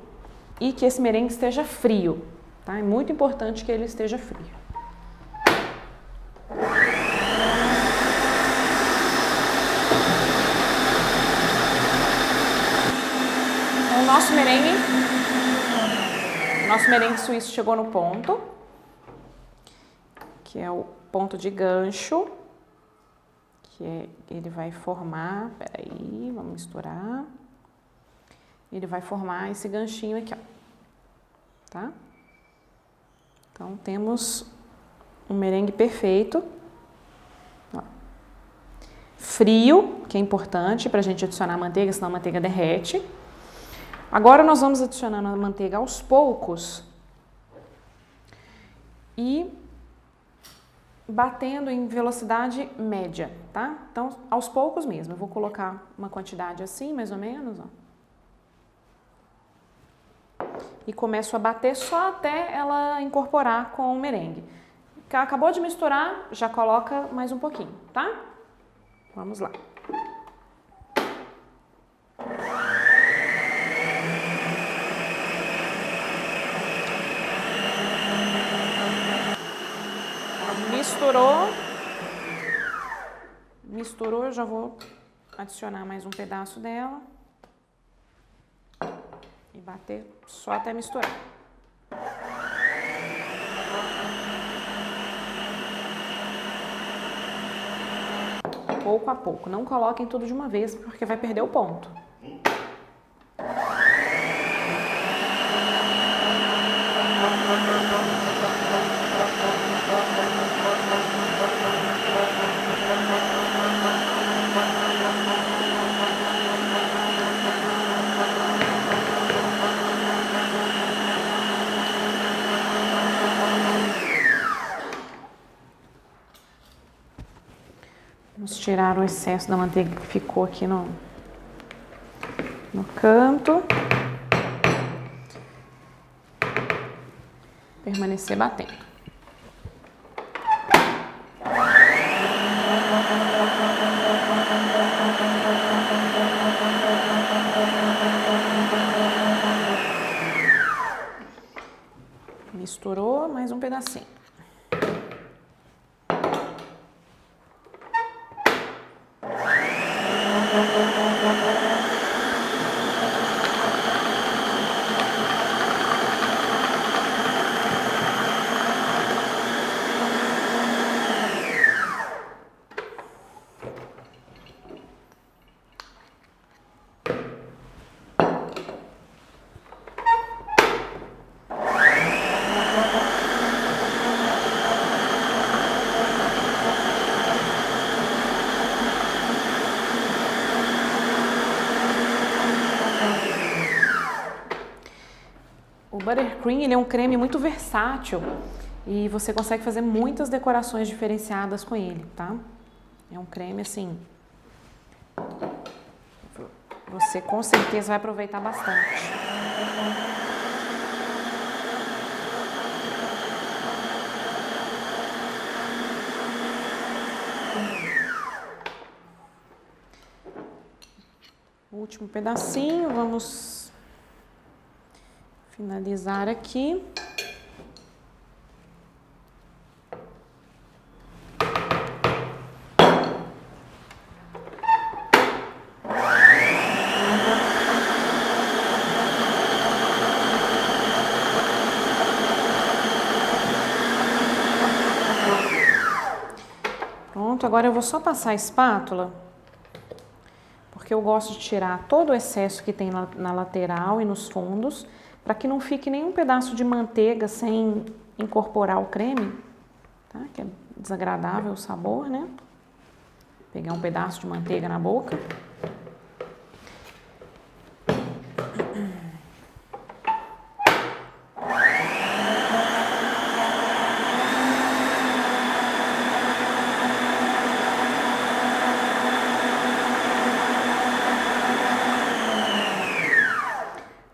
Speaker 1: e que esse merengue esteja frio, tá? É muito importante que ele esteja frio. O nosso merengue suíço chegou no ponto, que é o ponto de gancho, ele vai formar, peraí, vamos misturar, ele vai formar esse ganchinho aqui, ó, tá? Então, temos um merengue perfeito, ó. Frio, que é importante para a gente adicionar a manteiga, senão a manteiga derrete. Agora nós vamos adicionando a manteiga aos poucos e batendo em velocidade média, tá? Então, aos poucos mesmo. Eu vou colocar uma quantidade assim, mais ou menos, ó. E começo a bater só até ela incorporar com o merengue. Acabou de misturar, já coloca mais um pouquinho, tá? Vamos lá. Misturou, eu já vou adicionar mais um pedaço dela e bater só até misturar. Pouco a pouco, não coloquem tudo de uma vez porque vai perder o ponto. Vamos tirar o excesso da manteiga que ficou aqui no canto. Permanecer batendo. Misturou, mais um pedacinho. O buttercream, ele é um creme muito versátil e você consegue fazer muitas decorações diferenciadas com ele, tá? É um creme assim, você com certeza vai aproveitar bastante. Último pedacinho, vamos finalizar aqui. Pronto, agora eu vou só passar a espátula, porque eu gosto de tirar todo o excesso que tem na lateral e nos fundos, para que não fique nenhum pedaço de manteiga sem incorporar o creme, tá? Que é desagradável o sabor, né? Pegar um pedaço de manteiga na boca.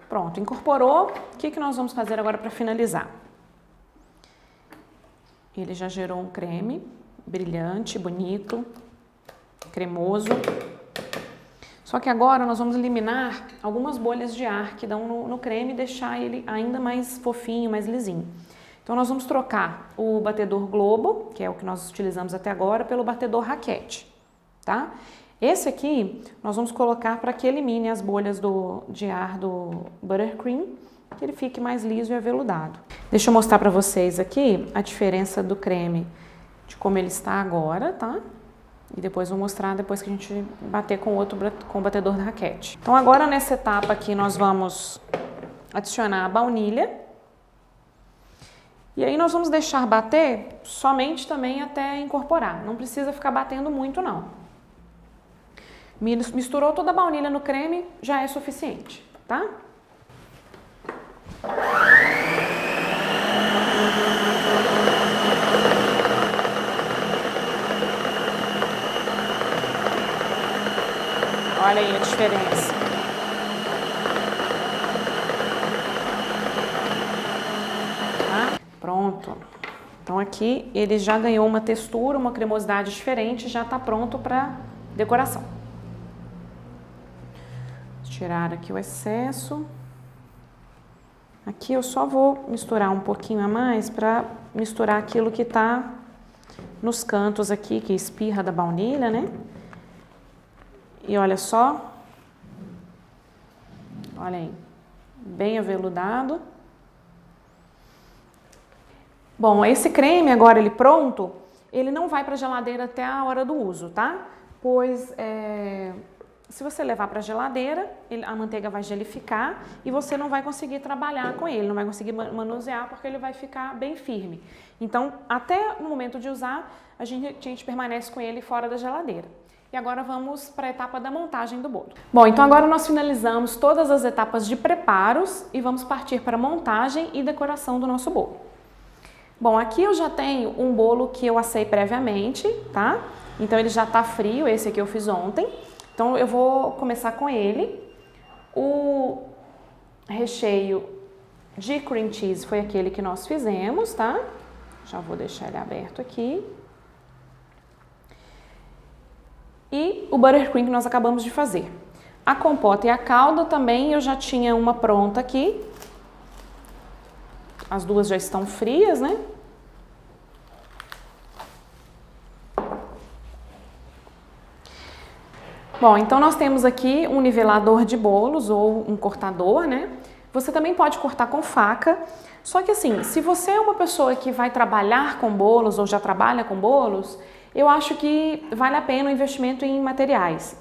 Speaker 1: Pronto, incorporou. O que nós vamos fazer agora para finalizar? Ele já gerou um creme brilhante, bonito, cremoso. Só que agora nós vamos eliminar algumas bolhas de ar que dão no creme e deixar ele ainda mais fofinho, mais lisinho. Então nós vamos trocar o batedor Globo, que é o que nós utilizamos até agora, pelo batedor raquete, tá? Esse aqui nós vamos colocar para que elimine as bolhas de ar do Buttercream, que ele fique mais liso e aveludado. Deixa eu mostrar para vocês aqui a diferença do creme, de como ele está agora, tá? E depois vou mostrar depois que a gente bater com o batedor da raquete. Então agora nessa etapa aqui nós vamos adicionar a baunilha. E aí nós vamos deixar bater somente também até incorporar. Não precisa ficar batendo muito não. Misturou toda a baunilha no creme, já é suficiente, tá? Olha aí a diferença. Tá? Pronto. Então aqui ele já ganhou uma textura, uma cremosidade diferente, já está pronto para decoração. Tirar aqui o excesso. Aqui eu só vou misturar um pouquinho a mais para misturar aquilo que tá nos cantos aqui, que espirra da baunilha, né? E olha só. Olha aí. Bem aveludado. Bom, esse creme agora ele pronto, ele não vai para a geladeira até a hora do uso, tá? Pois se você levar para a geladeira, a manteiga vai gelificar e você não vai conseguir trabalhar com ele, não vai conseguir manusear porque ele vai ficar bem firme. Então, até no momento de usar, a gente permanece com ele fora da geladeira. E agora vamos para a etapa da montagem do bolo. Bom, então agora nós finalizamos todas as etapas de preparos e vamos partir para a montagem e decoração do nosso bolo. Bom, aqui eu já tenho um bolo que eu assei previamente, tá? Então ele já está frio, esse aqui eu fiz ontem. Então eu vou começar com ele. O recheio de cream cheese foi aquele que nós fizemos, tá? Já vou deixar ele aberto aqui. E o buttercream que nós acabamos de fazer. A compota e a calda também eu já tinha uma pronta aqui. As duas já estão frias, né? Bom, então nós temos aqui um nivelador de bolos ou um cortador, né? Você também pode cortar com faca, só que assim, se você é uma pessoa que vai trabalhar com bolos ou já trabalha com bolos, eu acho que vale a pena o investimento em materiais.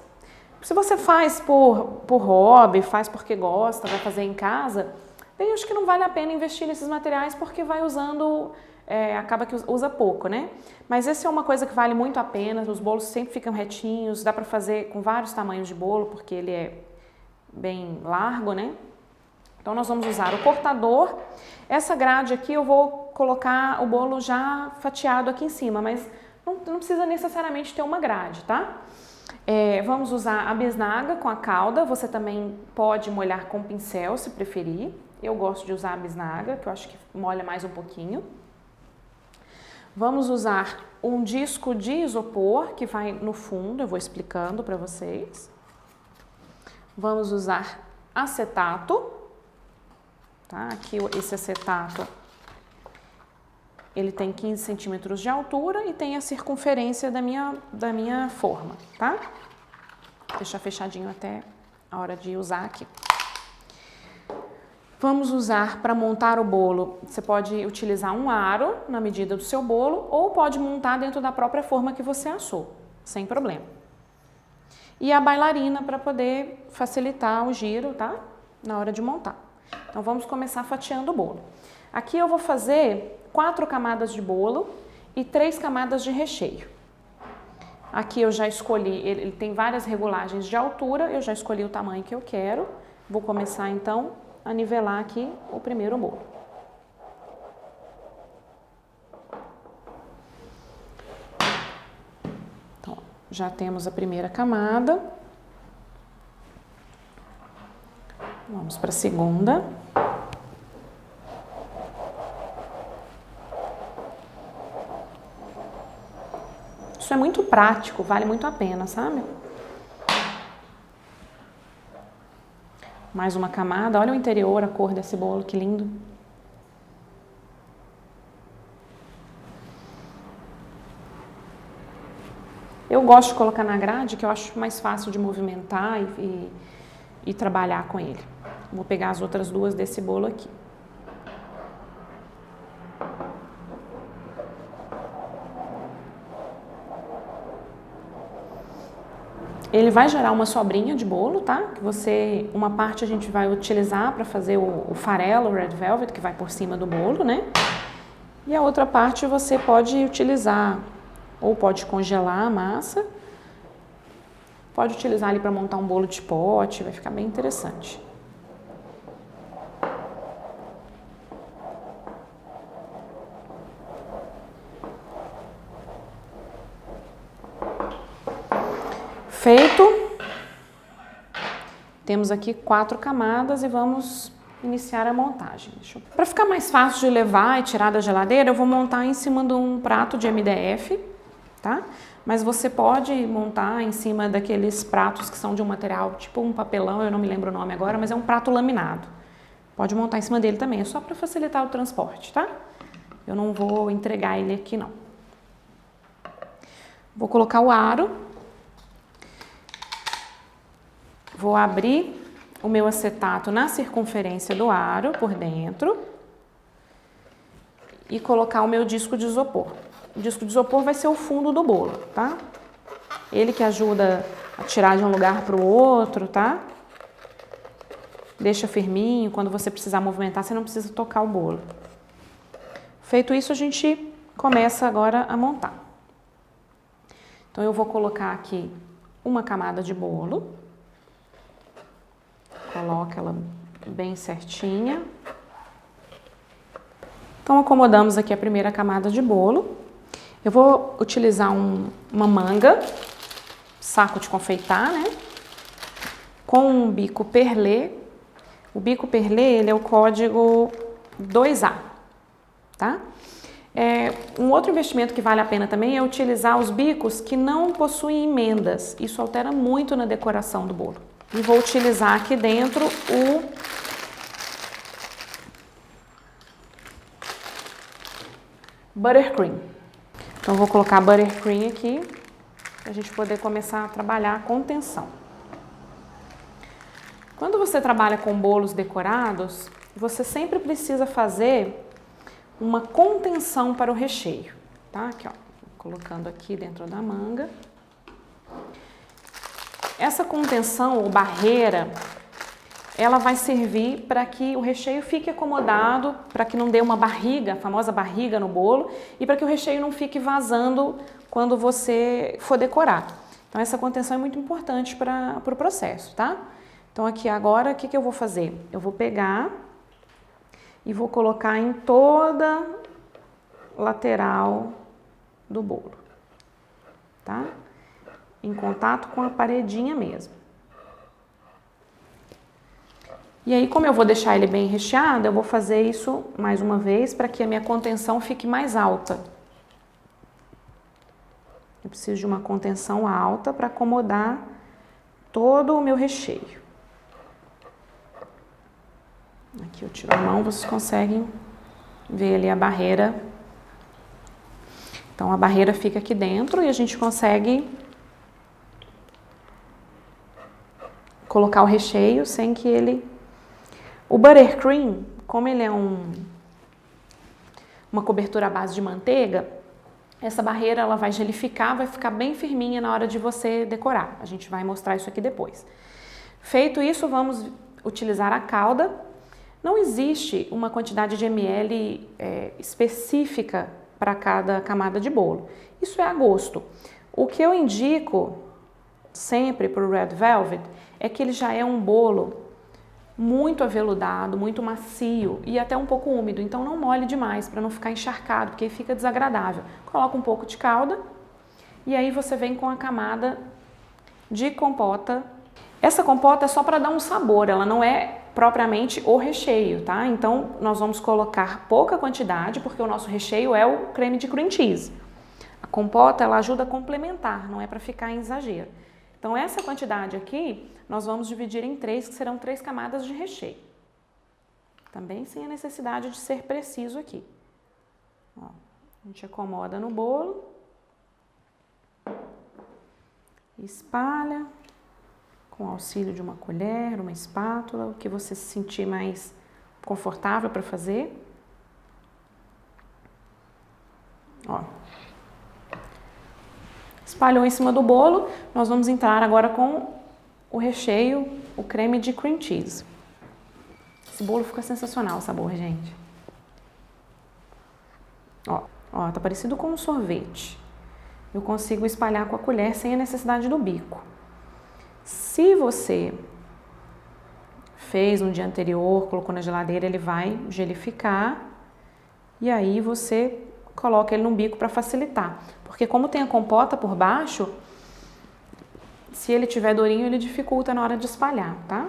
Speaker 1: Se você faz por hobby, faz porque gosta, vai fazer em casa, eu acho que não vale a pena investir nesses materiais porque vai usando, acaba que usa pouco, né? Mas essa é uma coisa que vale muito a pena, os bolos sempre ficam retinhos, dá para fazer com vários tamanhos de bolo porque ele é bem largo, né? Então nós vamos usar o cortador. Essa grade aqui eu vou colocar o bolo já fatiado aqui em cima, mas não precisa necessariamente ter uma grade, tá? Vamos usar a bisnaga com a calda, você também pode molhar com pincel se preferir. Eu gosto de usar a bisnaga, que eu acho que molha mais um pouquinho. Vamos usar um disco de isopor que vai no fundo, eu vou explicando para vocês. Vamos usar acetato, tá? Aqui esse acetato, ele tem 15 centímetros de altura e tem a circunferência da minha forma, tá? Vou deixar fechadinho até a hora de usar aqui. Vamos usar para montar o bolo, você pode utilizar um aro na medida do seu bolo ou pode montar dentro da própria forma que você assou, sem problema. E a bailarina para poder facilitar o giro, tá? Na hora de montar. Então vamos começar fatiando o bolo. Aqui eu vou fazer 4 camadas de bolo e 3 camadas de recheio. Aqui eu já escolhi, ele tem várias regulagens de altura, eu já escolhi o tamanho que eu quero. Vou começar então a nivelar aqui o primeiro bolo. Então, já temos a primeira camada. Vamos para a segunda. Isso é muito prático, vale muito a pena, sabe? Mais uma camada, olha o interior, a cor desse bolo, que lindo. Eu gosto de colocar na grade, que eu acho mais fácil de movimentar e trabalhar com ele. Vou pegar as outras 2 desse bolo aqui. Ele vai gerar uma sobrinha de bolo, tá? Que uma parte a gente vai utilizar para fazer o farelo, o red velvet, que vai por cima do bolo, né? E a outra parte você pode utilizar, ou pode congelar a massa, pode utilizar ali para montar um bolo de pote, vai ficar bem interessante. Feito, temos aqui 4 camadas e vamos iniciar a montagem. Para ficar mais fácil de levar e tirar da geladeira, eu vou montar em cima de um prato de MDF, tá? Mas você pode montar em cima daqueles pratos que são de um material, tipo um papelão, eu não me lembro o nome agora, mas é um prato laminado. Pode montar em cima dele também, é só para facilitar o transporte, tá? Eu não vou entregar ele aqui, não. Vou colocar o aro. Vou abrir o meu acetato na circunferência do aro, por dentro, e colocar o meu disco de isopor. O disco de isopor vai ser o fundo do bolo, tá? Ele que ajuda a tirar de um lugar para o outro, tá? Deixa firminho, quando você precisar movimentar, você não precisa tocar o bolo. Feito isso, a gente começa agora a montar. Então, eu vou colocar aqui uma camada de bolo. Coloca ela bem certinha. Então, acomodamos aqui a primeira camada de bolo. Eu vou utilizar uma manga, saco de confeitar, né? Com um bico perlê. O bico perlê, ele é o código 2A, tá? Um outro investimento que vale a pena também é utilizar os bicos que não possuem emendas. Isso altera muito na decoração do bolo. E vou utilizar aqui dentro o buttercream. Então, vou colocar buttercream aqui, para a gente poder começar a trabalhar a contenção. Quando você trabalha com bolos decorados, você sempre precisa fazer uma contenção para o recheio, tá? Aqui, ó, colocando aqui dentro da manga. Essa contenção ou barreira, ela vai servir para que o recheio fique acomodado, para que não dê uma barriga, a famosa barriga no bolo, e para que o recheio não fique vazando quando você for decorar. Então, essa contenção é muito importante para o processo, tá? Então, aqui agora, o que eu vou fazer? Eu vou pegar e vou colocar em toda lateral do bolo, tá? Em contato com a paredinha mesmo. E aí, como eu vou deixar ele bem recheado, eu vou fazer isso mais uma vez para que a minha contenção fique mais alta. Eu preciso de uma contenção alta para acomodar todo o meu recheio. Aqui eu tiro a mão, vocês conseguem ver ali a barreira. Então, a barreira fica aqui dentro e a gente consegue colocar o recheio sem que ele O buttercream, como ele é uma cobertura à base de manteiga, essa barreira ela vai gelificar, vai ficar bem firminha na hora de você decorar. A gente vai mostrar isso aqui depois. Feito isso, vamos utilizar a calda. Não existe uma quantidade de ml específica para cada camada de bolo. Isso é a gosto. O que eu indico sempre para o Red Velvet é que ele já é um bolo muito aveludado, muito macio e até um pouco úmido. Então não molhe demais para não ficar encharcado, porque fica desagradável. Coloca um pouco de calda e aí você vem com a camada de compota. Essa compota é só para dar um sabor, ela não é propriamente o recheio, tá? Então nós vamos colocar pouca quantidade, porque o nosso recheio é o creme de cream cheese. A compota ela ajuda a complementar, não é para ficar em exagero. Então essa quantidade aqui nós vamos dividir em 3, que serão 3 camadas de recheio. Também sem a necessidade de ser preciso aqui. Ó, a gente acomoda no bolo, espalha com o auxílio de uma colher, uma espátula, o que você se sentir mais confortável para fazer. Ó. Espalhou em cima do bolo, nós vamos entrar agora com o recheio, o creme de cream cheese. Esse bolo fica sensacional o sabor, gente. Ó, tá parecido com um sorvete. Eu consigo espalhar com a colher sem a necessidade do bico. Se você fez no dia anterior, colocou na geladeira, ele vai gelificar e aí você coloca ele num bico para facilitar. Porque como tem a compota por baixo, se ele tiver durinho, ele dificulta na hora de espalhar, tá?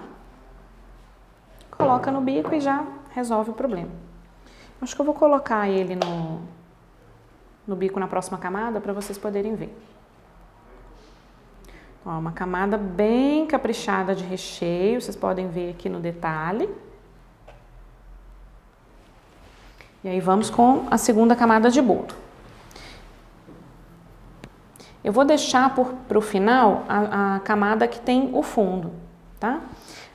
Speaker 1: Coloca no bico e já resolve o problema. Acho que eu vou colocar ele no bico na próxima camada para vocês poderem ver. Ó, uma camada bem caprichada de recheio, vocês podem ver aqui no detalhe. E aí vamos com a segunda camada de bolo. Eu vou deixar para o final a camada que tem o fundo, tá?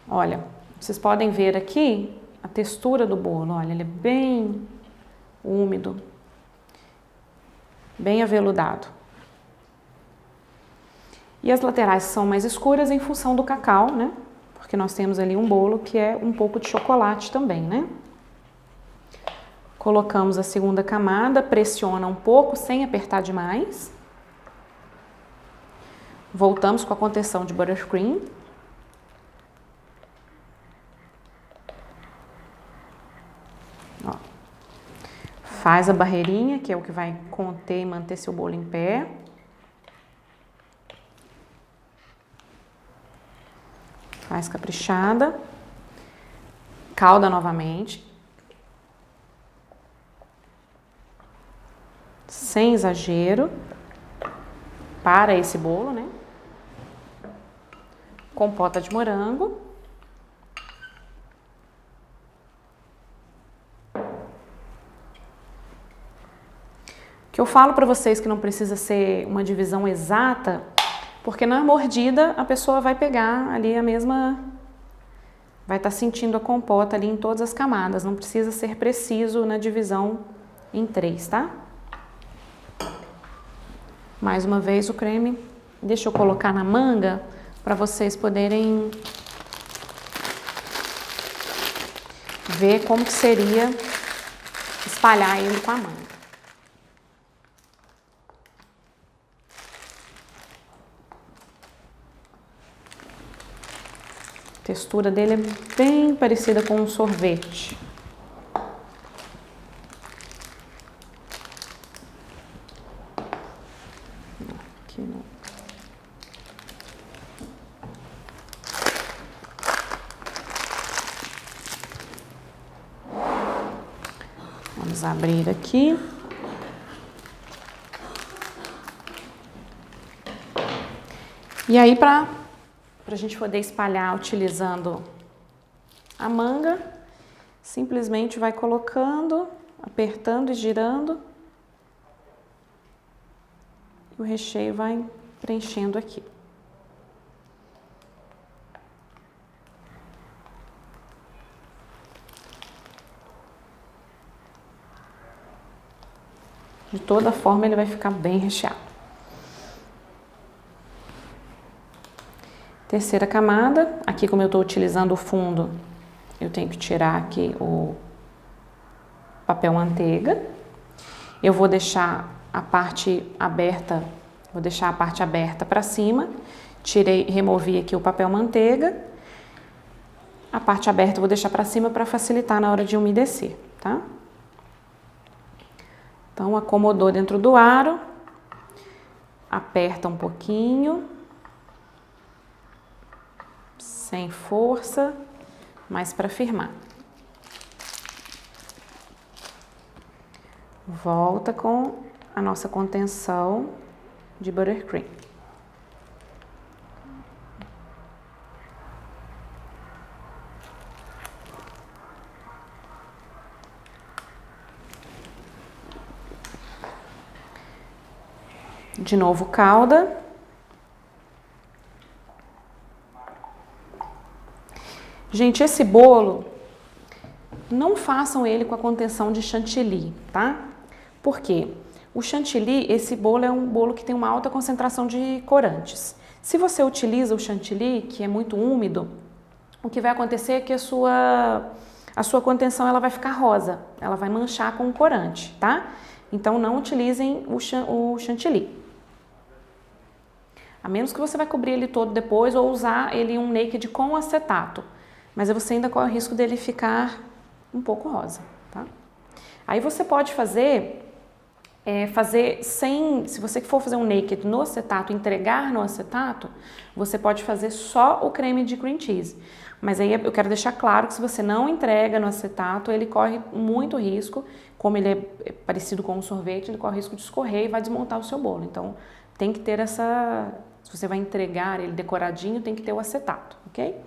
Speaker 1: Olha, vocês podem ver aqui a textura do bolo, olha, ele é bem úmido, bem aveludado. E as laterais são mais escuras em função do cacau, né? Porque nós temos ali um bolo que é um pouco de chocolate também, né? Colocamos a segunda camada, pressiona um pouco sem apertar demais. Voltamos com a contenção de buttercream. Ó. Faz a barreirinha, que é o que vai conter e manter seu bolo em pé. Faz caprichada. Calda novamente. Sem exagero. Para esse bolo, né? Compota de morango. Que eu falo para vocês que não precisa ser uma divisão exata, porque na mordida a pessoa vai pegar ali a mesma, vai estar sentindo a compota ali em todas as camadas, não precisa ser preciso na divisão em 3, tá? Mais uma vez o creme, deixa eu colocar na manga para vocês poderem ver como que seria espalhar ele com a manga. A textura dele é bem parecida com um sorvete. Aqui não. Vamos abrir aqui. E aí, para a gente poder espalhar utilizando a manga, simplesmente vai colocando, apertando e girando. E o recheio vai preenchendo aqui. De toda forma, ele vai ficar bem recheado. Terceira camada, aqui como eu estou utilizando o fundo, eu tenho que tirar aqui o papel manteiga. Eu vou deixar a parte aberta, para cima. Removi aqui o papel manteiga. A parte aberta eu vou deixar para cima para facilitar na hora de umedecer, tá? Então, acomodou dentro do aro, aperta um pouquinho, sem força, mas para firmar. Volta com a nossa contenção de buttercream. De novo, calda. Gente, esse bolo, não façam ele com a contenção de chantilly, tá? Por quê? O chantilly, esse bolo é um bolo que tem uma alta concentração de corantes. Se você utiliza o chantilly, que é muito úmido, o que vai acontecer é que a sua contenção ela vai ficar rosa, ela vai manchar com o corante, tá? Então, não utilizem o chantilly. A menos que você vai cobrir ele todo depois ou usar ele um naked com acetato. Mas você ainda corre o risco dele ficar um pouco rosa, tá? Aí você pode fazer se você for fazer um naked no acetato, entregar no acetato, você pode fazer só o creme de cream cheese. Mas aí eu quero deixar claro que se você não entrega no acetato, ele corre muito risco, como ele é parecido com um sorvete, ele corre risco de escorrer e vai desmontar o seu bolo. Então, tem que ter se você vai entregar ele decoradinho, tem que ter o acetato, ok?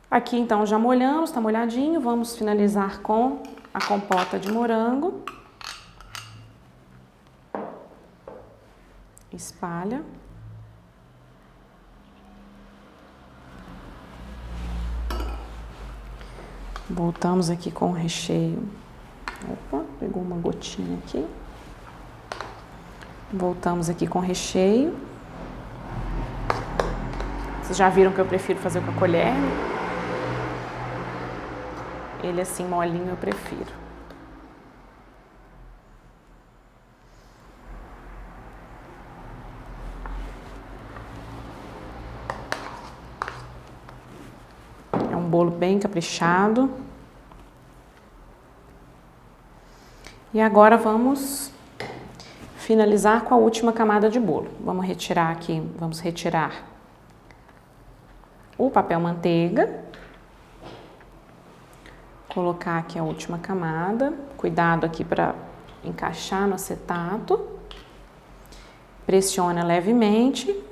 Speaker 1: Aqui, então, já molhamos, tá molhadinho. Vamos finalizar com a compota de morango. Espalha. Voltamos aqui com o recheio. Opa, pegou uma gotinha aqui. Voltamos aqui com o recheio. Vocês já viram que eu prefiro fazer com a colher. Ele assim molinho eu prefiro. É um bolo bem caprichado. E agora vamos finalizar com a última camada de bolo. Vamos retirar o papel manteiga. Colocar aqui a última camada. Cuidado aqui para encaixar no acetato. Pressiona levemente.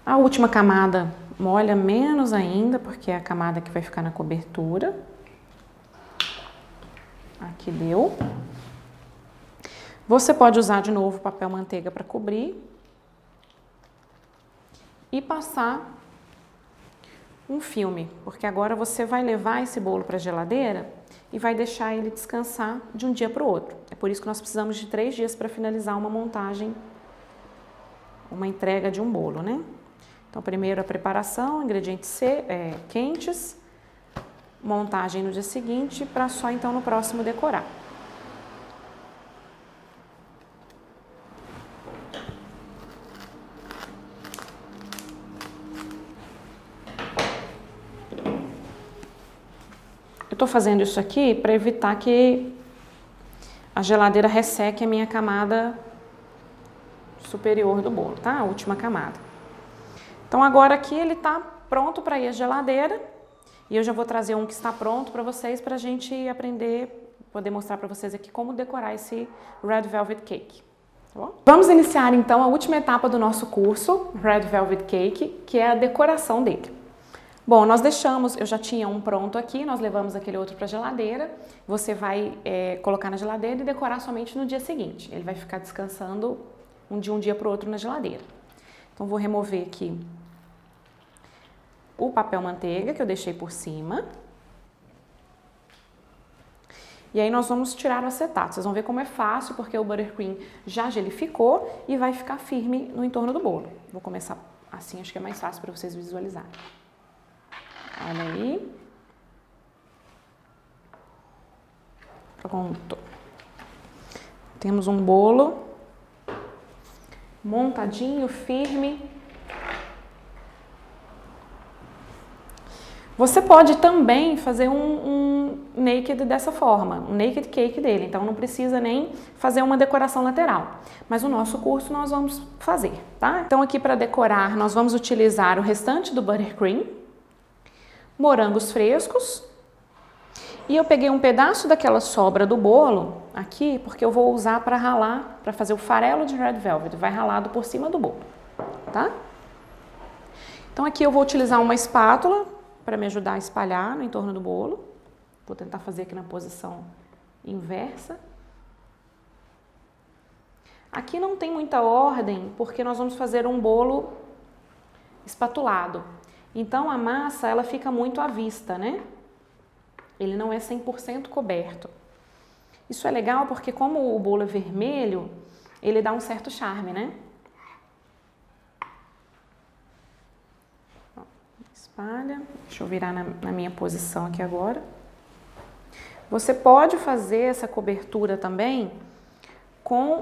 Speaker 1: A última camada molha menos ainda, porque é a camada que vai ficar na cobertura. Aqui deu. Você pode usar de novo o papel manteiga para cobrir. E passar um filme, porque agora você vai levar esse bolo para a geladeira e vai deixar ele descansar de um dia para o outro. É por isso que nós precisamos de 3 dias para finalizar uma montagem, uma entrega de um bolo, né? Então, primeiro a preparação, ingredientes quentes, montagem no dia seguinte, para só então no próximo decorar. Eu estou fazendo isso aqui para evitar que a geladeira resseque a minha camada superior do bolo, tá? A última camada. Então, agora aqui ele está pronto para ir à geladeira e eu já vou trazer um que está pronto para vocês, para a gente aprender, poder mostrar para vocês aqui como decorar esse Red Velvet Cake. Tá bom? Vamos iniciar então a última etapa do nosso curso, Red Velvet Cake, que é a decoração dele. Bom, eu já tinha um pronto aqui, nós levamos aquele outro para a geladeira. Você vai colocar na geladeira e decorar somente no dia seguinte. Ele vai ficar descansando de um dia para o outro na geladeira. Então, vou remover aqui o papel manteiga que eu deixei por cima. E aí nós vamos tirar o acetato. Vocês vão ver como é fácil, porque o buttercream já gelificou e vai ficar firme no entorno do bolo. Vou começar assim, acho que é mais fácil para vocês visualizarem. Olha aí. Pronto. Temos um bolo montadinho, firme. Você pode também fazer um naked dessa forma, um naked cake dele, então não precisa nem fazer uma decoração lateral. Mas o nosso curso nós vamos fazer, tá? Então aqui para decorar nós vamos utilizar o restante do buttercream, morangos frescos, e eu peguei um pedaço daquela sobra do bolo aqui, porque eu vou usar para ralar, para fazer o farelo de red velvet, vai ralado por cima do bolo, tá? Então aqui eu vou utilizar uma espátula para me ajudar a espalhar no entorno do bolo. Vou tentar fazer aqui na posição inversa. Aqui não tem muita ordem, porque nós vamos fazer um bolo espatulado. Então a massa, ela fica muito à vista, né? Ele não é 100% coberto. Isso é legal porque como o bolo é vermelho, ele dá um certo charme, né? Espalha. Deixa eu virar na minha posição aqui agora. Você pode fazer essa cobertura também com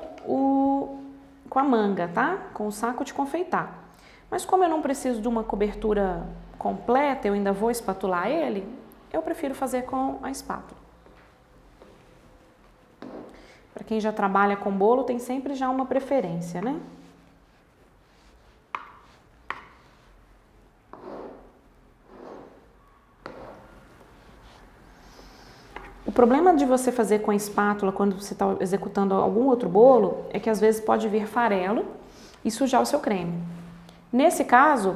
Speaker 1: a manga, tá? Com o saco de confeitar. Mas como eu não preciso de uma cobertura completa, eu ainda vou espatular ele, eu prefiro fazer com a espátula. Para quem já trabalha com bolo, tem sempre já uma preferência, né? O problema de você fazer com a espátula quando você está executando algum outro bolo é que às vezes pode vir farelo e sujar o seu creme. Nesse caso,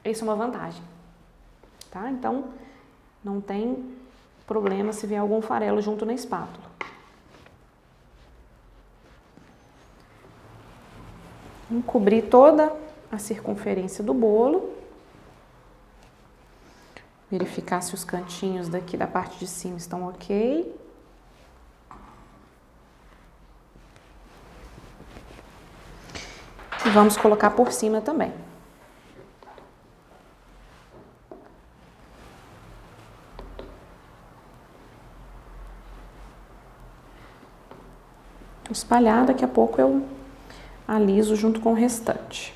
Speaker 1: isso é uma vantagem, tá? Então, não tem problema se vier algum farelo junto na espátula. Vamos cobrir toda a circunferência do bolo. Verificar se os cantinhos daqui da parte de cima estão ok. E vamos colocar por cima também. Vou espalhar, daqui a pouco eu aliso junto com o restante.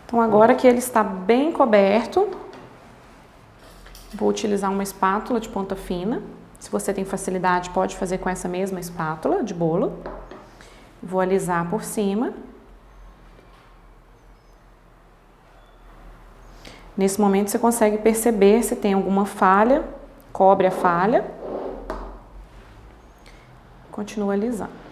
Speaker 1: Então, agora que ele está bem coberto, vou utilizar uma espátula de ponta fina. Se você tem facilidade, pode fazer com essa mesma espátula de bolo. Vou alisar por cima. Nesse momento, você consegue perceber se tem alguma falha, cobre a falha. Continua alisando.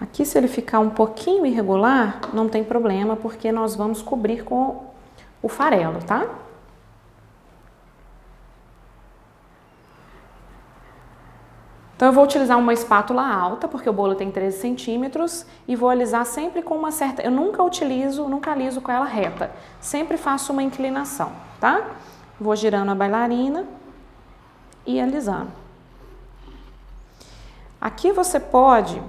Speaker 1: Aqui, se ele ficar um pouquinho irregular, não tem problema, porque nós vamos cobrir com o farelo, tá? Então, eu vou utilizar uma espátula alta, porque o bolo tem 13 centímetros, e vou alisar sempre com uma certa... Eu nunca aliso com ela reta, sempre faço uma inclinação, tá? Vou girando a bailarina e alisando. Aqui você pode...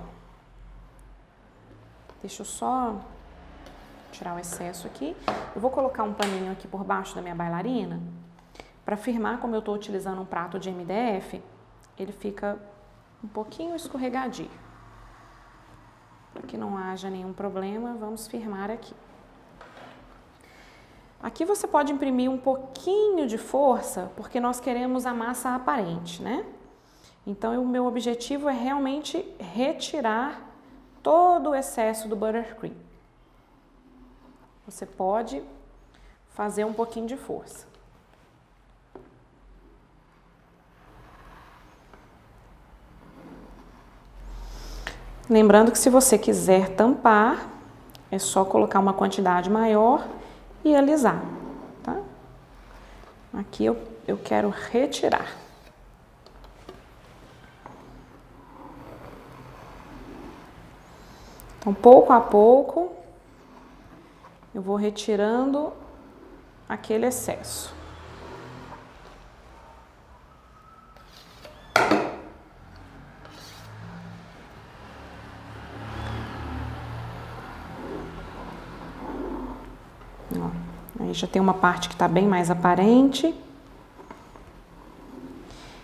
Speaker 1: Deixa eu só tirar o excesso aqui. Eu vou colocar um paninho aqui por baixo da minha bailarina para firmar, como eu estou utilizando um prato de MDF, ele fica um pouquinho escorregadio. Para que não haja nenhum problema, vamos firmar aqui. Aqui você pode imprimir um pouquinho de força, porque nós queremos a massa aparente, né? Então, o meu objetivo é realmente retirar todo o excesso do buttercream. Você pode fazer um pouquinho de força. Lembrando que se você quiser tampar, é só colocar uma quantidade maior e alisar, tá? Aqui eu quero retirar. Então, pouco a pouco, eu vou retirando aquele excesso. Ó, aí já tem uma parte que está bem mais aparente.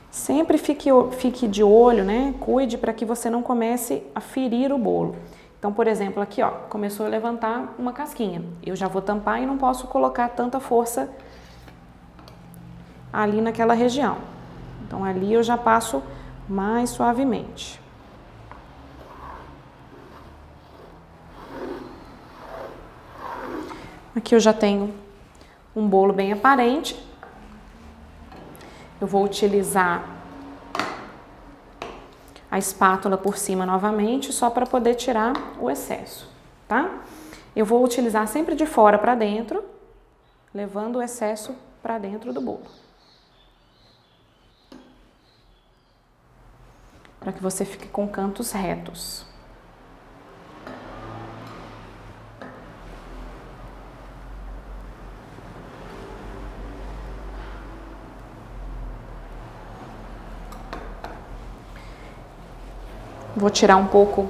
Speaker 1: Sempre fique de olho, né? Cuide para que você não comece a ferir o bolo. Então, por exemplo, aqui, ó, começou a levantar uma casquinha. Eu já vou tampar e não posso colocar tanta força ali naquela região. Então, ali eu já passo mais suavemente. Aqui eu já tenho um bolo bem aparente. Eu vou utilizar a espátula por cima novamente, só para poder tirar o excesso, tá? Eu vou utilizar sempre de fora para dentro, levando o excesso para dentro do bolo. Para que você fique com cantos retos. Vou tirar um pouco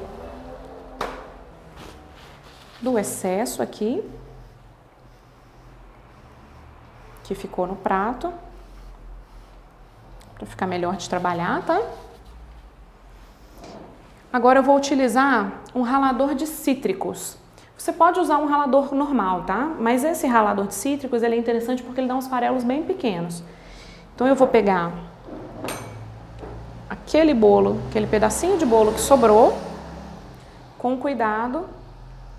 Speaker 1: do excesso aqui, que ficou no prato, para ficar melhor de trabalhar, tá? Agora eu vou utilizar um ralador de cítricos. Você pode usar um ralador normal, tá? Mas esse ralador de cítricos, ele é interessante porque ele dá uns farelos bem pequenos. Então eu vou pegar aquele bolo, aquele pedacinho de bolo que sobrou, com cuidado,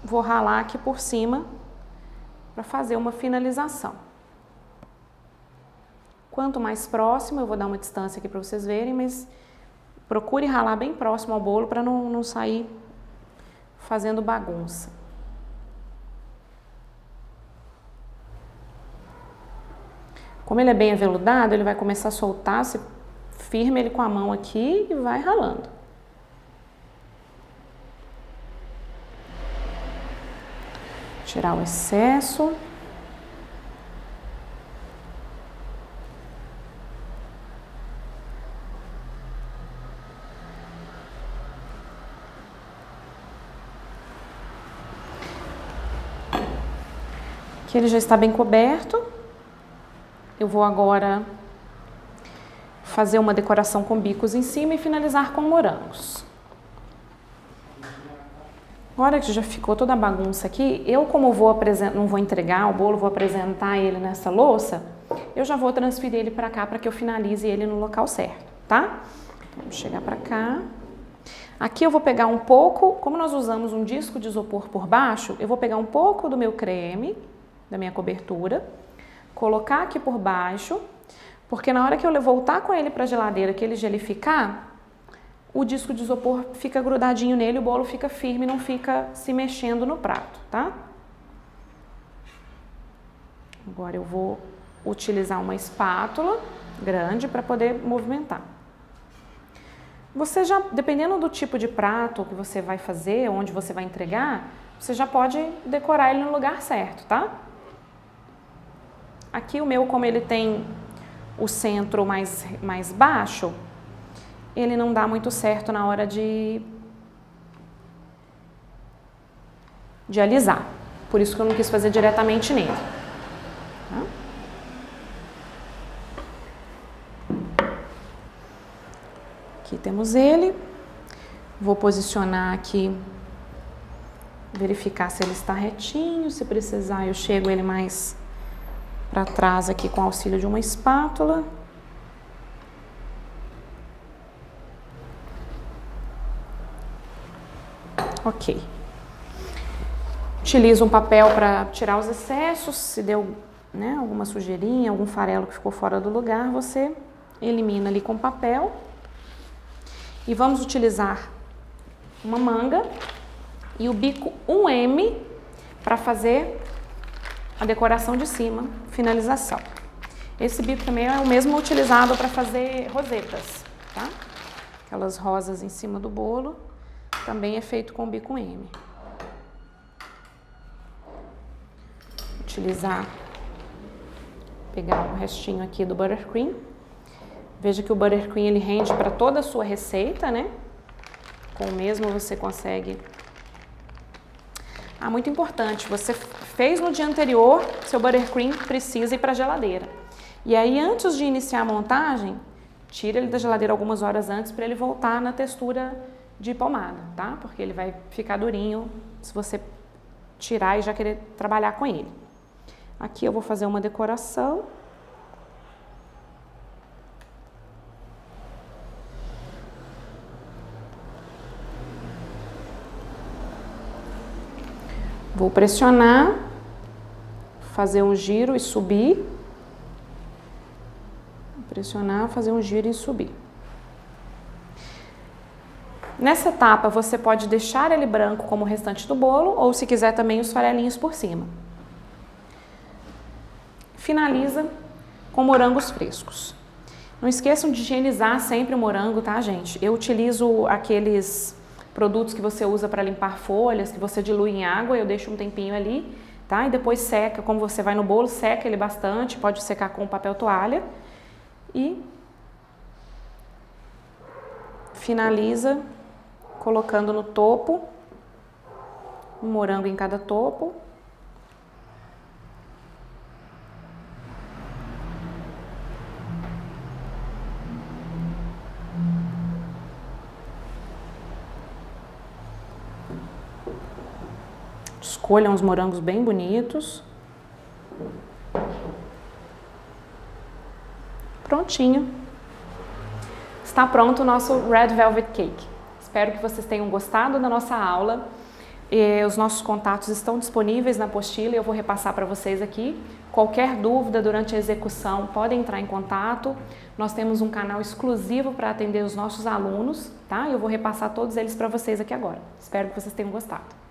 Speaker 1: vou ralar aqui por cima para fazer uma finalização. Quanto mais próximo, eu vou dar uma distância aqui para vocês verem, mas procure ralar bem próximo ao bolo para não sair fazendo bagunça. Como ele é bem aveludado, ele vai começar a soltar, se firme ele com a mão aqui e vai ralando. Tirar o excesso. Aqui ele já está bem coberto. Eu vou agora fazer uma decoração com bicos em cima e finalizar com morangos. Agora que já ficou toda a bagunça aqui, eu como não vou entregar o bolo, vou apresentar ele nessa louça, eu já vou transferir ele para cá para que eu finalize ele no local certo, tá? Então, vou chegar para cá. Aqui eu vou pegar um pouco, como nós usamos um disco de isopor por baixo, eu vou pegar um pouco do meu creme, da minha cobertura, colocar aqui por baixo, porque na hora que eu voltar com ele para a geladeira, que ele gelificar, o disco de isopor fica grudadinho nele, o bolo fica firme, não fica se mexendo no prato, tá? Agora eu vou utilizar uma espátula grande para poder movimentar. Você já, dependendo do tipo de prato que você vai fazer, onde você vai entregar, você já pode decorar ele no lugar certo, tá? Aqui o meu, como ele tem o centro mais baixo, ele não dá muito certo na hora de alisar. Por isso que eu não quis fazer diretamente nele. Tá? Aqui temos ele. Vou posicionar aqui, verificar se ele está retinho. Se precisar, eu chego ele mais para trás aqui com o auxílio de uma espátula. Ok. Utilizo um papel para tirar os excessos. Se deu, né, alguma sujeirinha, algum farelo que ficou fora do lugar, você elimina ali com papel. E vamos utilizar uma manga e o bico 1M para fazer a decoração de cima, finalização. Esse bico também é o mesmo utilizado para fazer rosetas, tá? Aquelas rosas em cima do bolo, também é feito com o bico 1M. Utilizar, pegar um restinho aqui do buttercream. Veja que o buttercream ele rende para toda a sua receita, né? Com o mesmo você consegue. Ah, muito importante, você fez no dia anterior, seu buttercream precisa ir para a geladeira. E aí, antes de iniciar a montagem, tira ele da geladeira algumas horas antes para ele voltar na textura de pomada, tá? Porque ele vai ficar durinho se você tirar e já querer trabalhar com ele. Aqui eu vou fazer uma decoração. Vou pressionar, fazer um giro e subir. Pressionar, fazer um giro e subir. Nessa etapa você pode deixar ele branco como o restante do bolo ou se quiser também os farelinhos por cima. Finaliza com morangos frescos. Não esqueçam de higienizar sempre o morango, tá, gente? Eu utilizo aqueles produtos que você usa para limpar folhas, que você dilui em água, eu deixo um tempinho ali, tá? E depois seca, como você vai no bolo, seca ele bastante, pode secar com papel toalha. E finaliza colocando no topo, um morango em cada topo. Escolha uns morangos bem bonitos. Prontinho. Está pronto o nosso Red Velvet Cake. Espero que vocês tenham gostado da nossa aula. Os nossos contatos estão disponíveis na apostila e eu vou repassar para vocês aqui. Qualquer dúvida durante a execução, podem entrar em contato. Nós temos um canal exclusivo para atender os nossos alunos, tá? Eu vou repassar todos eles para vocês aqui agora. Espero que vocês tenham gostado.